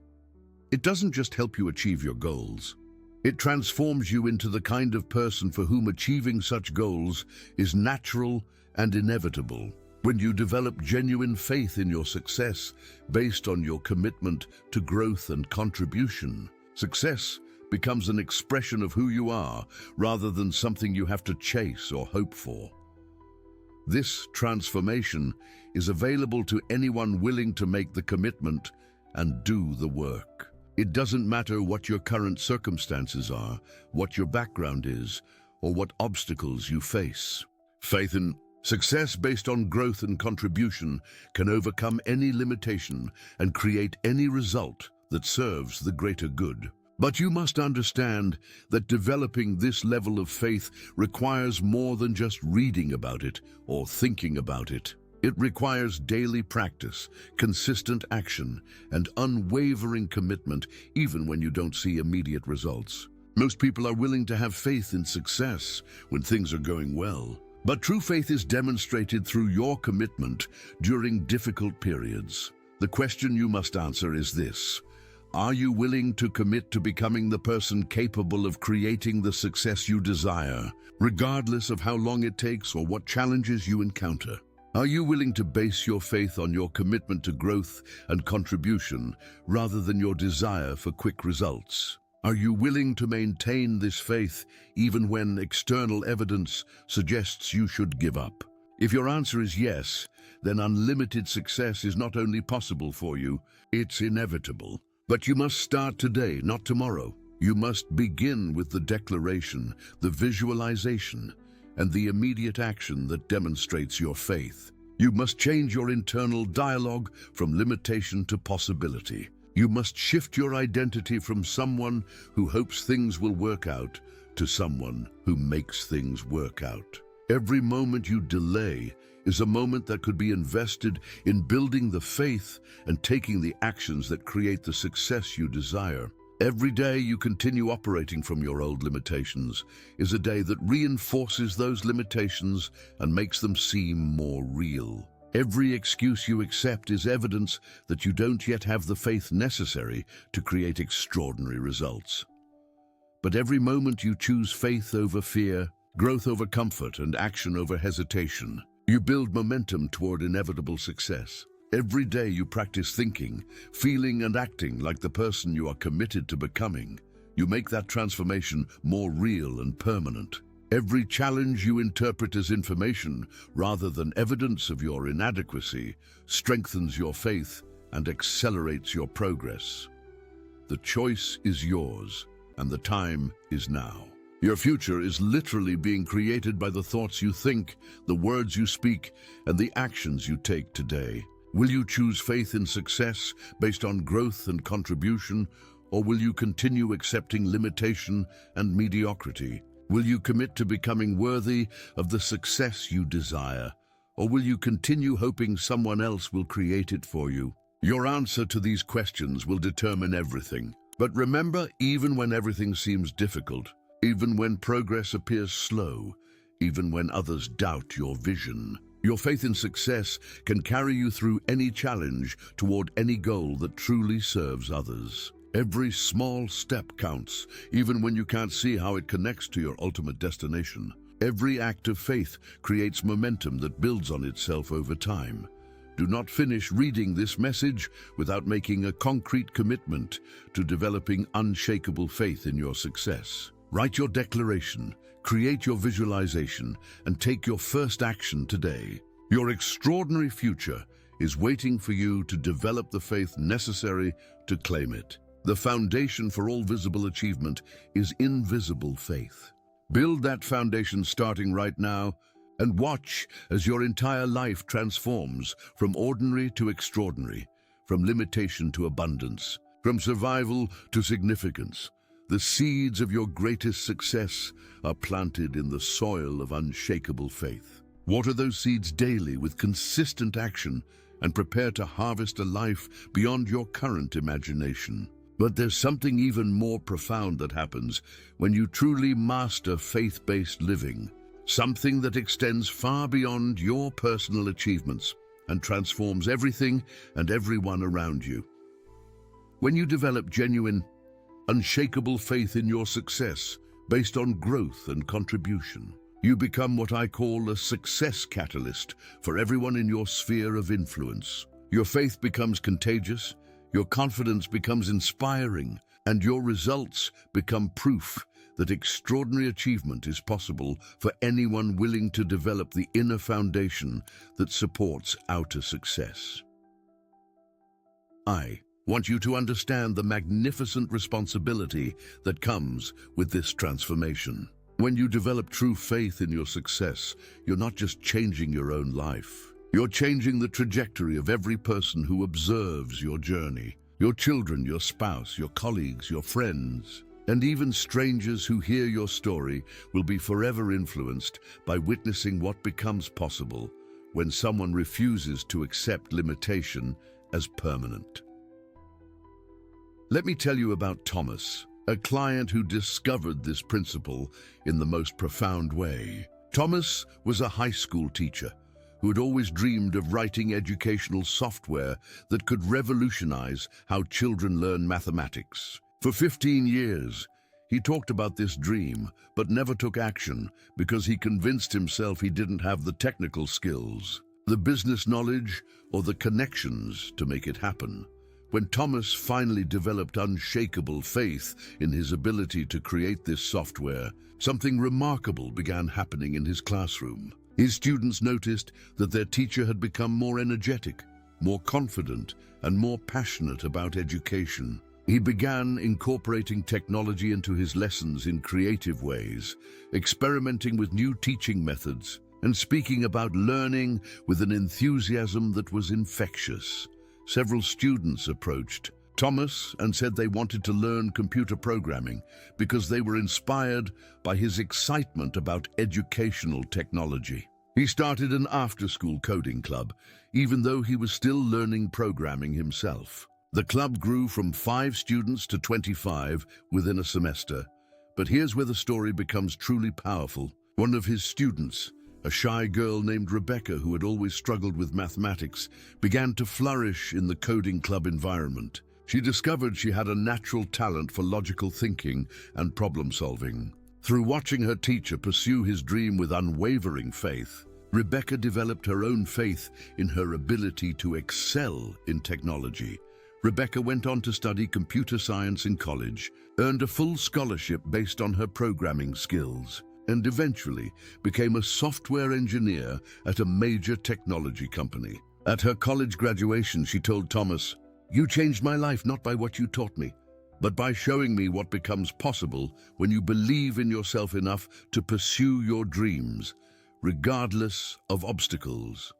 It doesn't just help you achieve your goals. It transforms you into the kind of person for whom achieving such goals is natural and inevitable. When you develop genuine faith in your success based on your commitment to growth and contribution, success becomes an expression of who you are rather than something you have to chase or hope for. This transformation is available to anyone willing to make the commitment and do the work. It doesn't matter what your current circumstances are, what your background is, or what obstacles you face. Faith in success based on growth and contribution can overcome any limitation and create any result that serves the greater good. But you must understand that developing this level of faith requires more than just reading about it or thinking about it. It requires daily practice, consistent action, and unwavering commitment even when you don't see immediate results. Most people are willing to have faith in success when things are going well. But true faith is demonstrated through your commitment during difficult periods. The question you must answer is this: are you willing to commit to becoming the person capable of creating the success you desire, regardless of how long it takes or what challenges you encounter? Are you willing to base your faith on your commitment to growth and contribution rather than your desire for quick results? Are you willing to maintain this faith even when external evidence suggests you should give up? If your answer is yes, then unlimited success is not only possible for you, it's inevitable. But you must start today, not tomorrow. You must begin with the declaration, the visualization, and the immediate action that demonstrates your faith. You must change your internal dialogue from limitation to possibility. You must shift your identity from someone who hopes things will work out to someone who makes things work out. Every moment you delay is a moment that could be invested in building the faith and taking the actions that create the success you desire. Every day you continue operating from your old limitations is a day that reinforces those limitations and makes them seem more real. Every excuse you accept is evidence that you don't yet have the faith necessary to create extraordinary results. But every moment you choose faith over fear, growth over comfort, and action over hesitation, you build momentum toward inevitable success. Every day you practice thinking, feeling, and acting like the person you are committed to becoming. You make that transformation more real and permanent. Every challenge you interpret as information rather than evidence of your inadequacy strengthens your faith and accelerates your progress. The choice is yours, and the time is now. Your future is literally being created by the thoughts you think, the words you speak, and the actions you take today. Will you choose faith in success based on growth and contribution, or will you continue accepting limitation and mediocrity? Will you commit to becoming worthy of the success you desire, or will you continue hoping someone else will create it for you? Your answer to these questions will determine everything. But remember, even when everything seems difficult, even when progress appears slow, even when others doubt your vision, your faith in success can carry you through any challenge toward any goal that truly serves others. Every small step counts, even when you can't see how it connects to your ultimate destination. Every act of faith creates momentum that builds on itself over time. Do not finish reading this message without making a concrete commitment to developing unshakable faith in your success. Write your declaration, create your visualization, and take your first action today. Your extraordinary future is waiting for you to develop the faith necessary to claim it. The foundation for all visible achievement is invisible faith. Build that foundation starting right now, and watch as your entire life transforms from ordinary to extraordinary, from limitation to abundance, from survival to significance. The seeds of your greatest success are planted in the soil of unshakable faith. Water those seeds daily with consistent action and prepare to harvest a life beyond your current imagination. But there's something even more profound that happens when you truly master faith-based living, something that extends far beyond your personal achievements and transforms everything and everyone around you. When you develop genuine, unshakable faith in your success based on growth and contribution, you become what I call a success catalyst for everyone in your sphere of influence. Your faith becomes contagious, your confidence becomes inspiring, and your results become proof that extraordinary achievement is possible for anyone willing to develop the inner foundation that supports outer success. I want you to understand the magnificent responsibility that comes with this transformation. When you develop true faith in your success, you're not just changing your own life. You're changing the trajectory of every person who observes your journey. Your children, your spouse, your colleagues, your friends, and even strangers who hear your story will be forever influenced by witnessing what becomes possible when someone refuses to accept limitation as permanent. Let me tell you about Thomas, a client who discovered this principle in the most profound way. Thomas was a high school teacher who had always dreamed of writing educational software that could revolutionize how children learn mathematics. For 15 years, he talked about this dream, but never took action because he convinced himself he didn't have the technical skills, the business knowledge, or the connections to make it happen. When Thomas finally developed unshakable faith in his ability to create this software, something remarkable began happening in his classroom. His students noticed that their teacher had become more energetic, more confident, and more passionate about education. He began incorporating technology into his lessons in creative ways, experimenting with new teaching methods, and speaking about learning with an enthusiasm that was infectious. Several students approached Thomas and said they wanted to learn computer programming because they were inspired by his excitement about educational technology. He started an after-school coding club, even though he was still learning programming himself. The club grew from 5 students to 25 within a semester. But here's where the story becomes truly powerful. One of his students, a shy girl named Rebecca who had always struggled with mathematics, began to flourish in the coding club environment. She discovered she had a natural talent for logical thinking and problem solving. Through watching her teacher pursue his dream with unwavering faith, Rebecca developed her own faith in her ability to excel in technology. Rebecca went on to study computer science in college, earned a full scholarship based on her programming skills, and eventually became a software engineer at a major technology company. At her college graduation, she told Thomas, "You changed my life not by what you taught me, but by showing me what becomes possible when you believe in yourself enough to pursue your dreams, regardless of obstacles."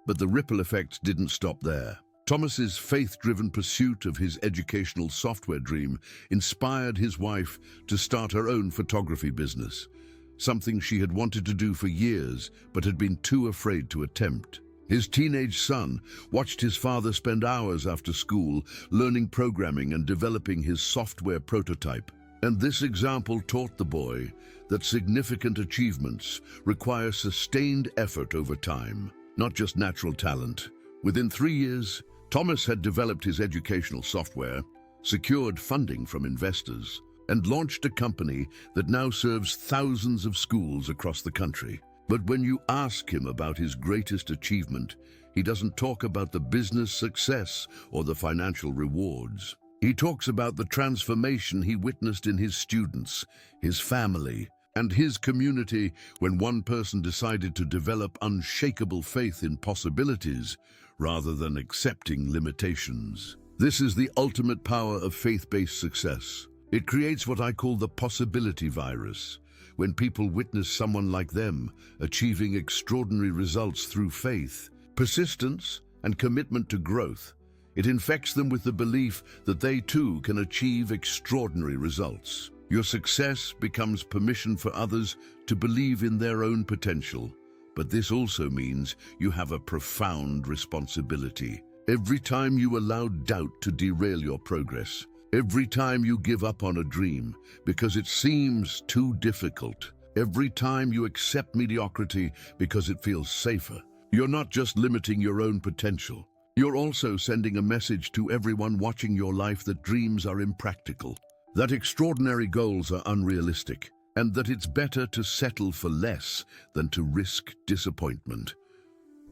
But the ripple effect didn't stop there. Thomas's faith-driven pursuit of his educational software dream inspired his wife to start her own photography business, something she had wanted to do for years but had been too afraid to attempt. His teenage son watched his father spend hours after school learning programming and developing his software prototype. And this example taught the boy that significant achievements require sustained effort over time, not just natural talent. Within 3 years, Thomas had developed his educational software, secured funding from investors, and launched a company that now serves thousands of schools across the country. But when you ask him about his greatest achievement, he doesn't talk about the business success or the financial rewards. He talks about the transformation he witnessed in his students, his family, and his community when one person decided to develop unshakable faith in possibilities rather than accepting limitations. This is the ultimate power of faith-based success. It creates what I call the possibility virus. When people witness someone like them achieving extraordinary results through faith, persistence, and commitment to growth, it infects them with the belief that they too can achieve extraordinary results. Your success becomes permission for others to believe in their own potential. But this also means you have a profound responsibility. Every time you allow doubt to derail your progress, every time you give up on a dream because it seems too difficult, every time you accept mediocrity because it feels safer, you're not just limiting your own potential. You're also sending a message to everyone watching your life that dreams are impractical, that extraordinary goals are unrealistic, and that it's better to settle for less than to risk disappointment.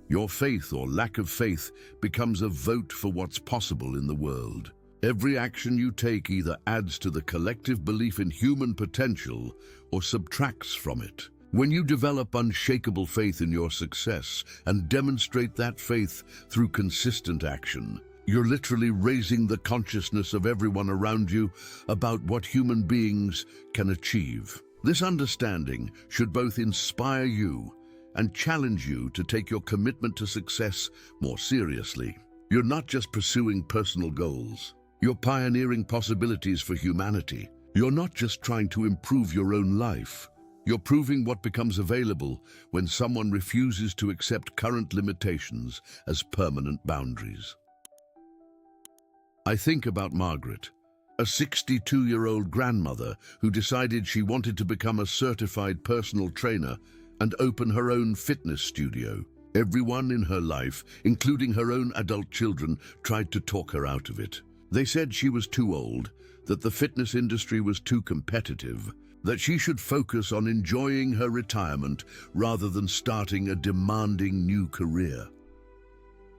Your faith or lack of faith becomes a vote for what's possible in the world. Every action you take either adds to the collective belief in human potential or subtracts from it. When you develop unshakable faith in your success and demonstrate that faith through consistent action, you're literally raising the consciousness of everyone around you about what human beings can achieve. This understanding should both inspire you and challenge you to take your commitment to success more seriously. You're not just pursuing personal goals. You're pioneering possibilities for humanity. You're not just trying to improve your own life. You're proving what becomes available when someone refuses to accept current limitations as permanent boundaries. I think about Margaret, a 62-year-old grandmother who decided she wanted to become a certified personal trainer and open her own fitness studio. Everyone in her life, including her own adult children, tried to talk her out of it. They said she was too old, that the fitness industry was too competitive, that she should focus on enjoying her retirement rather than starting a demanding new career.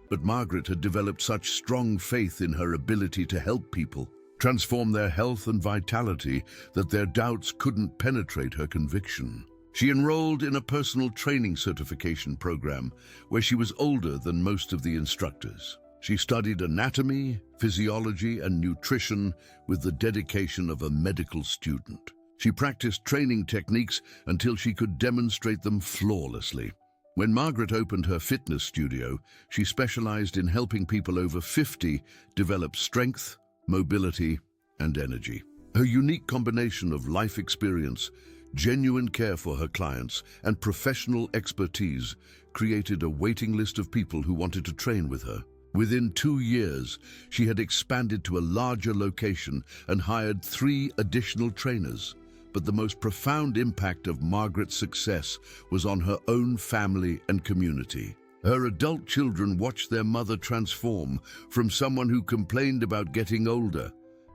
But Margaret had developed such strong faith in her ability to help people, transform their health and vitality, that their doubts couldn't penetrate her conviction. She enrolled in a personal training certification program where she was older than most of the instructors. She studied anatomy, physiology, and nutrition with the dedication of a medical student. She practiced training techniques until she could demonstrate them flawlessly. When Margaret opened her fitness studio, she specialized in helping people over 50 develop strength, mobility, and energy. Her unique combination of life experience, genuine care for her clients, and professional expertise created a waiting list of people who wanted to train with her. Within 2 years, she had expanded to a larger location and hired 3 additional trainers. But the most profound impact of Margaret's success was on her own family and community. Her adult children watched their mother transform from someone who complained about getting older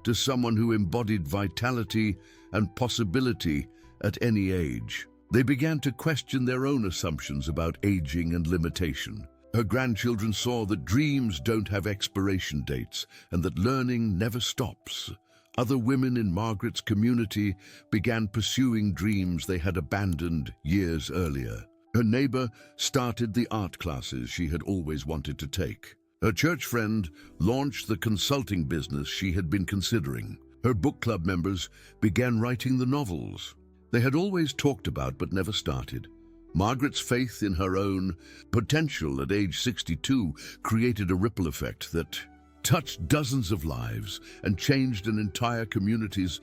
to someone who embodied vitality and possibility at any age. They began to question their own assumptions about aging and limitation. Her grandchildren saw that dreams don't have expiration dates and that learning never stops. Other women in Margaret's community began pursuing dreams they had abandoned years earlier. Her neighbor started the art classes she had always wanted to take. Her church friend launched the consulting business she had been considering. Her book club members began writing the novels they had always talked about but never started. Margaret's faith in her own potential at age 62 created a ripple effect that touched dozens of lives and changed an entire community's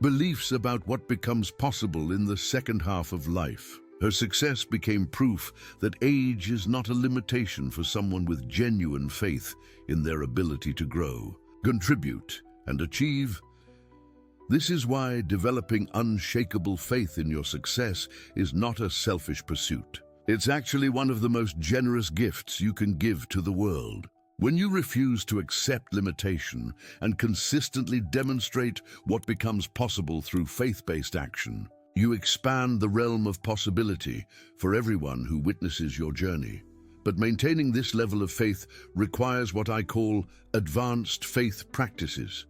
beliefs about what becomes possible in the second half of life. Her success became proof that age is not a limitation for someone with genuine faith in their ability to grow, contribute, and achieve. This is why developing unshakable faith in your success is not a selfish pursuit. It's actually one of the most generous gifts you can give to the world. When you refuse to accept limitation and consistently demonstrate what becomes possible through faith-based action, you expand the realm of possibility for everyone who witnesses your journey. But maintaining this level of faith requires what I call advanced faith practices.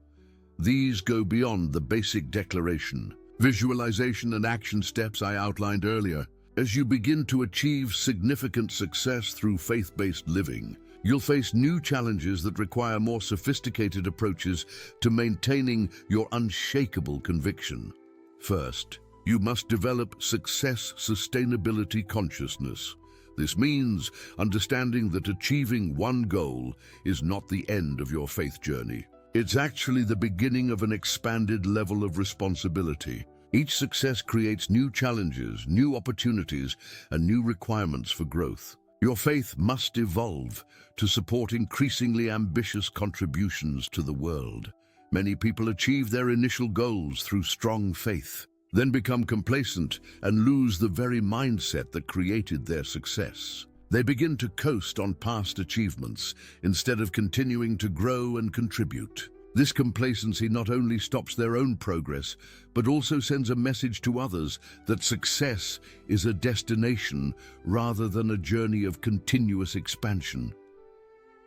These go beyond the basic declaration, visualization, and action steps I outlined earlier. As you begin to achieve significant success through faith-based living, you'll face new challenges that require more sophisticated approaches to maintaining your unshakable conviction. First, you must develop success sustainability consciousness. This means understanding that achieving one goal is not the end of your faith journey. It's actually the beginning of an expanded level of responsibility. Each success creates new challenges, new opportunities, and new requirements for growth. Your faith must evolve to support increasingly ambitious contributions to the world. Many people achieve their initial goals through strong faith, then become complacent and lose the very mindset that created their success. They begin to coast on past achievements instead of continuing to grow and contribute. This complacency not only stops their own progress, but also sends a message to others that success is a destination rather than a journey of continuous expansion.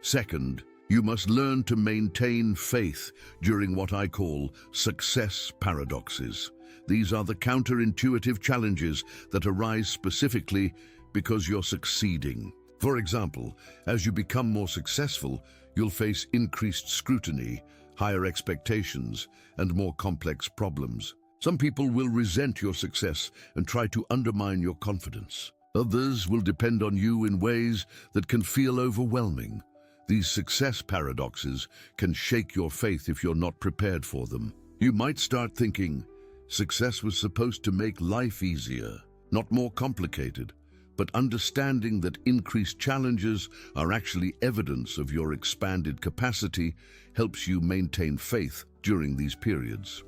Second, you must learn to maintain faith during what I call success paradoxes. These are the counterintuitive challenges that arise specifically because you're succeeding. For example, as you become more successful, you'll face increased scrutiny, higher expectations, and more complex problems. Some people will resent your success and try to undermine your confidence. Others will depend on you in ways that can feel overwhelming. These success paradoxes can shake your faith if you're not prepared for them. You might start thinking, success was supposed to make life easier, not more complicated. But understanding that increased challenges are actually evidence of your expanded capacity helps you maintain faith during these periods.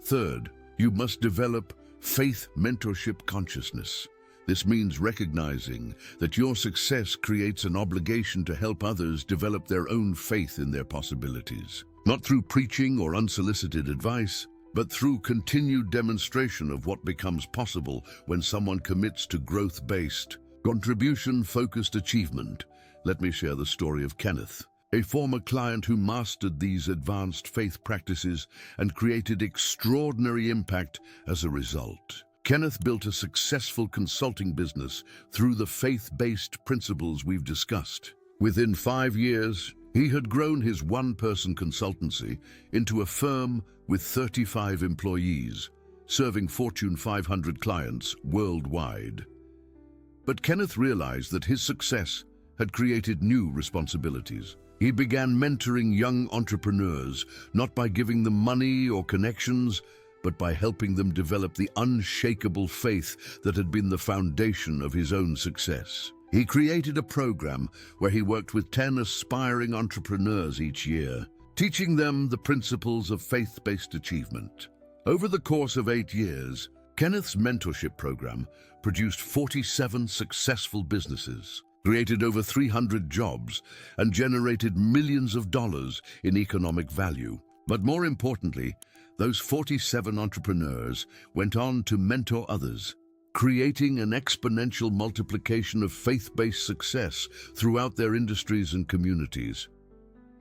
Third, you must develop faith mentorship consciousness. This means recognizing that your success creates an obligation to help others develop their own faith in their possibilities, not through preaching or unsolicited advice, but through continued demonstration of what becomes possible when someone commits to growth-based, contribution-focused achievement. Let me share the story of Kenneth, a former client who mastered these advanced faith practices and created extraordinary impact as a result. Kenneth built a successful consulting business through the faith-based principles we've discussed. Within 5 years, He had grown his one-person consultancy into a firm with 35 employees, serving Fortune 500 clients worldwide. But Kenneth realized that his success had created new responsibilities. He began mentoring young entrepreneurs, not by giving them money or connections, but by helping them develop the unshakable faith that had been the foundation of his own success. He created a program where he worked with 10 aspiring entrepreneurs each year, teaching them the principles of faith-based achievement. Over the course of 8 years, Kenneth's mentorship program produced 47 successful businesses, created over 300 jobs, and generated millions of dollars in economic value. But more importantly, those 47 entrepreneurs went on to mentor others, creating an exponential multiplication of faith-based success throughout their industries and communities.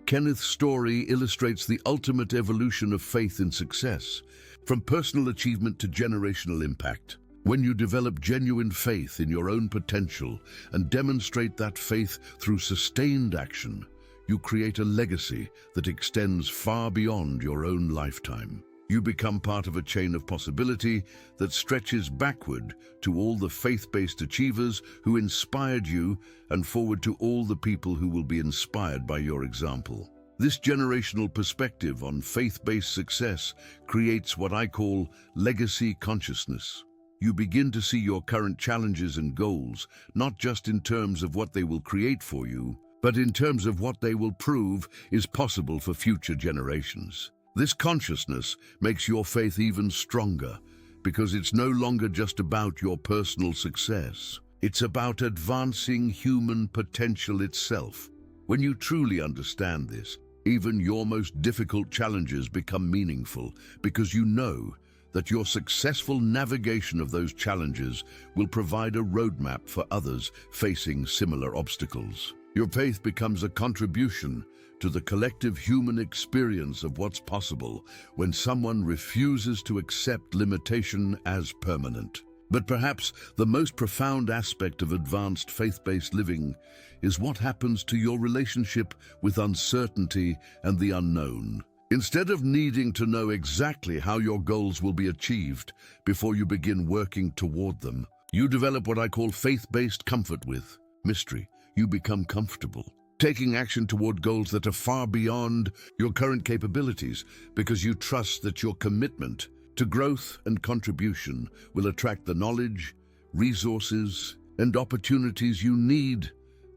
Kenneth's story illustrates the ultimate evolution of faith in success, from personal achievement to generational impact. When you develop genuine faith in your own potential and demonstrate that faith through sustained action, you create a legacy that extends far beyond your own lifetime. You become part of a chain of possibility that stretches backward to all the faith-based achievers who inspired you and forward to all the people who will be inspired by your example. This generational perspective on faith-based success creates what I call legacy consciousness. You begin to see your current challenges and goals, not just in terms of what they will create for you, but in terms of what they will prove is possible for future generations. This consciousness makes your faith even stronger because it's no longer just about your personal success. It's about advancing human potential itself. When you truly understand this, even your most difficult challenges become meaningful because you know that your successful navigation of those challenges will provide a roadmap for others facing similar obstacles. Your faith becomes a contribution to the collective human experience of what's possible when someone refuses to accept limitation as permanent. But perhaps the most profound aspect of advanced faith-based living is what happens to your relationship with uncertainty and the unknown. Instead of needing to know exactly how your goals will be achieved before you begin working toward them, you develop what I call faith-based comfort with mystery. You become comfortable taking action toward goals that are far beyond your current capabilities because you trust that your commitment to growth and contribution will attract the knowledge, resources, and opportunities you need.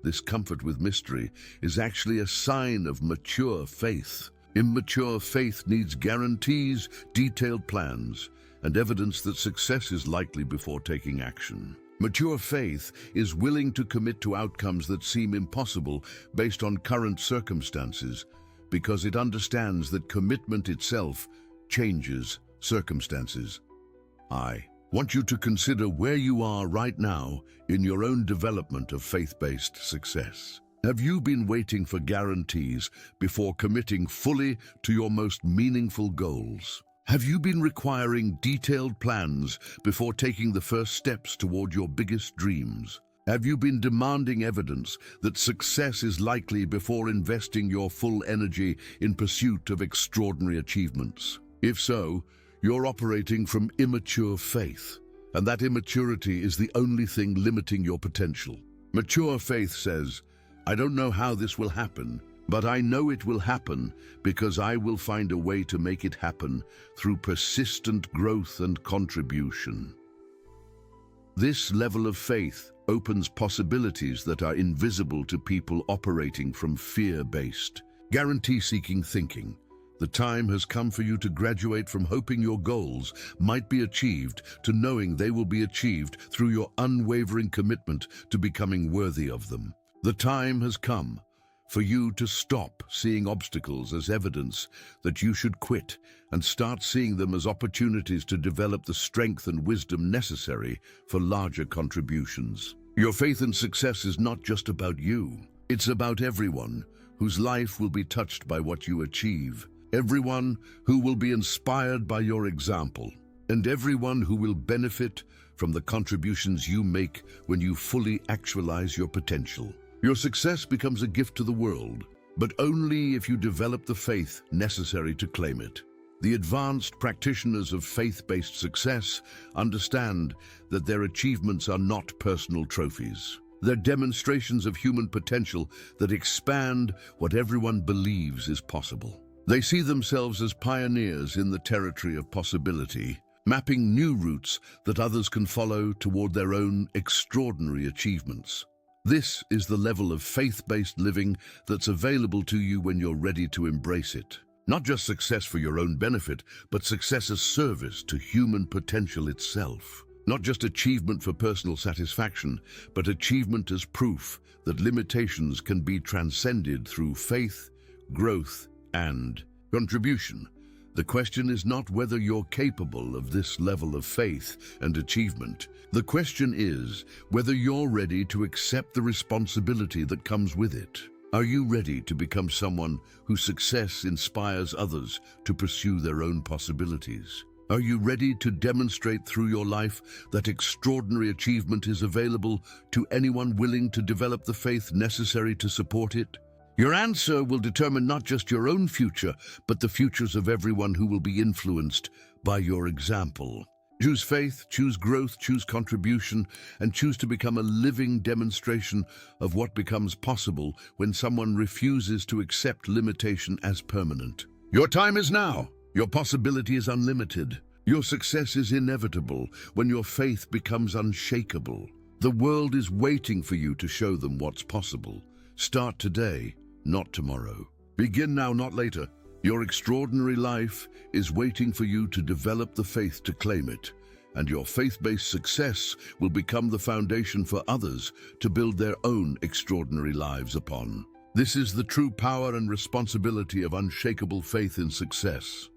This comfort with mystery is actually a sign of mature faith. Immature faith needs guarantees, detailed plans, and evidence that success is likely before taking action. Mature faith is willing to commit to outcomes that seem impossible based on current circumstances because it understands that commitment itself changes circumstances. I want you to consider where you are right now in your own development of faith-based success. Have you been waiting for guarantees before committing fully to your most meaningful goals? Have you been requiring detailed plans before taking the first steps toward your biggest dreams? Have you been demanding evidence that success is likely before investing your full energy in pursuit of extraordinary achievements? If so, you're operating from immature faith, and that immaturity is the only thing limiting your potential. Mature faith says, I don't know how this will happen, but I know it will happen because I will find a way to make it happen through persistent growth and contribution. This level of faith opens possibilities that are invisible to people operating from fear-based, guarantee-seeking thinking. The time has come for you to graduate from hoping your goals might be achieved to knowing they will be achieved through your unwavering commitment to becoming worthy of them. The time has come for you to stop seeing obstacles as evidence that you should quit and start seeing them as opportunities to develop the strength and wisdom necessary for larger contributions. Your faith and success is not just about you. It's about everyone whose life will be touched by what you achieve, everyone who will be inspired by your example, and everyone who will benefit from the contributions you make when you fully actualize your potential. Your success becomes a gift to the world, but only if you develop the faith necessary to claim it. The advanced practitioners of faith-based success understand that their achievements are not personal trophies. They're demonstrations of human potential that expand what everyone believes is possible. They see themselves as pioneers in the territory of possibility, mapping new routes that others can follow toward their own extraordinary achievements. This is the level of faith-based living that's available to you when you're ready to embrace it. Not just success for your own benefit, but success as service to human potential itself. Not just achievement for personal satisfaction, but achievement as proof that limitations can be transcended through faith, growth, and contribution. The question is not whether you're capable of this level of faith and achievement. The question is whether you're ready to accept the responsibility that comes with it. Are you ready to become someone whose success inspires others to pursue their own possibilities? Are you ready to demonstrate through your life that extraordinary achievement is available to anyone willing to develop the faith necessary to support it? Your answer will determine not just your own future, but the futures of everyone who will be influenced by your example. Choose faith, choose growth, choose contribution, and choose to become a living demonstration of what becomes possible when someone refuses to accept limitation as permanent. Your time is now. Your possibility is unlimited. Your success is inevitable when your faith becomes unshakable. The world is waiting for you to show them what's possible. Start today, not tomorrow. Begin now, not later. Your extraordinary life is waiting for you to develop the faith to claim it, and your faith-based success will become the foundation for others to build their own extraordinary lives upon. This is the true power and responsibility of unshakable faith in success.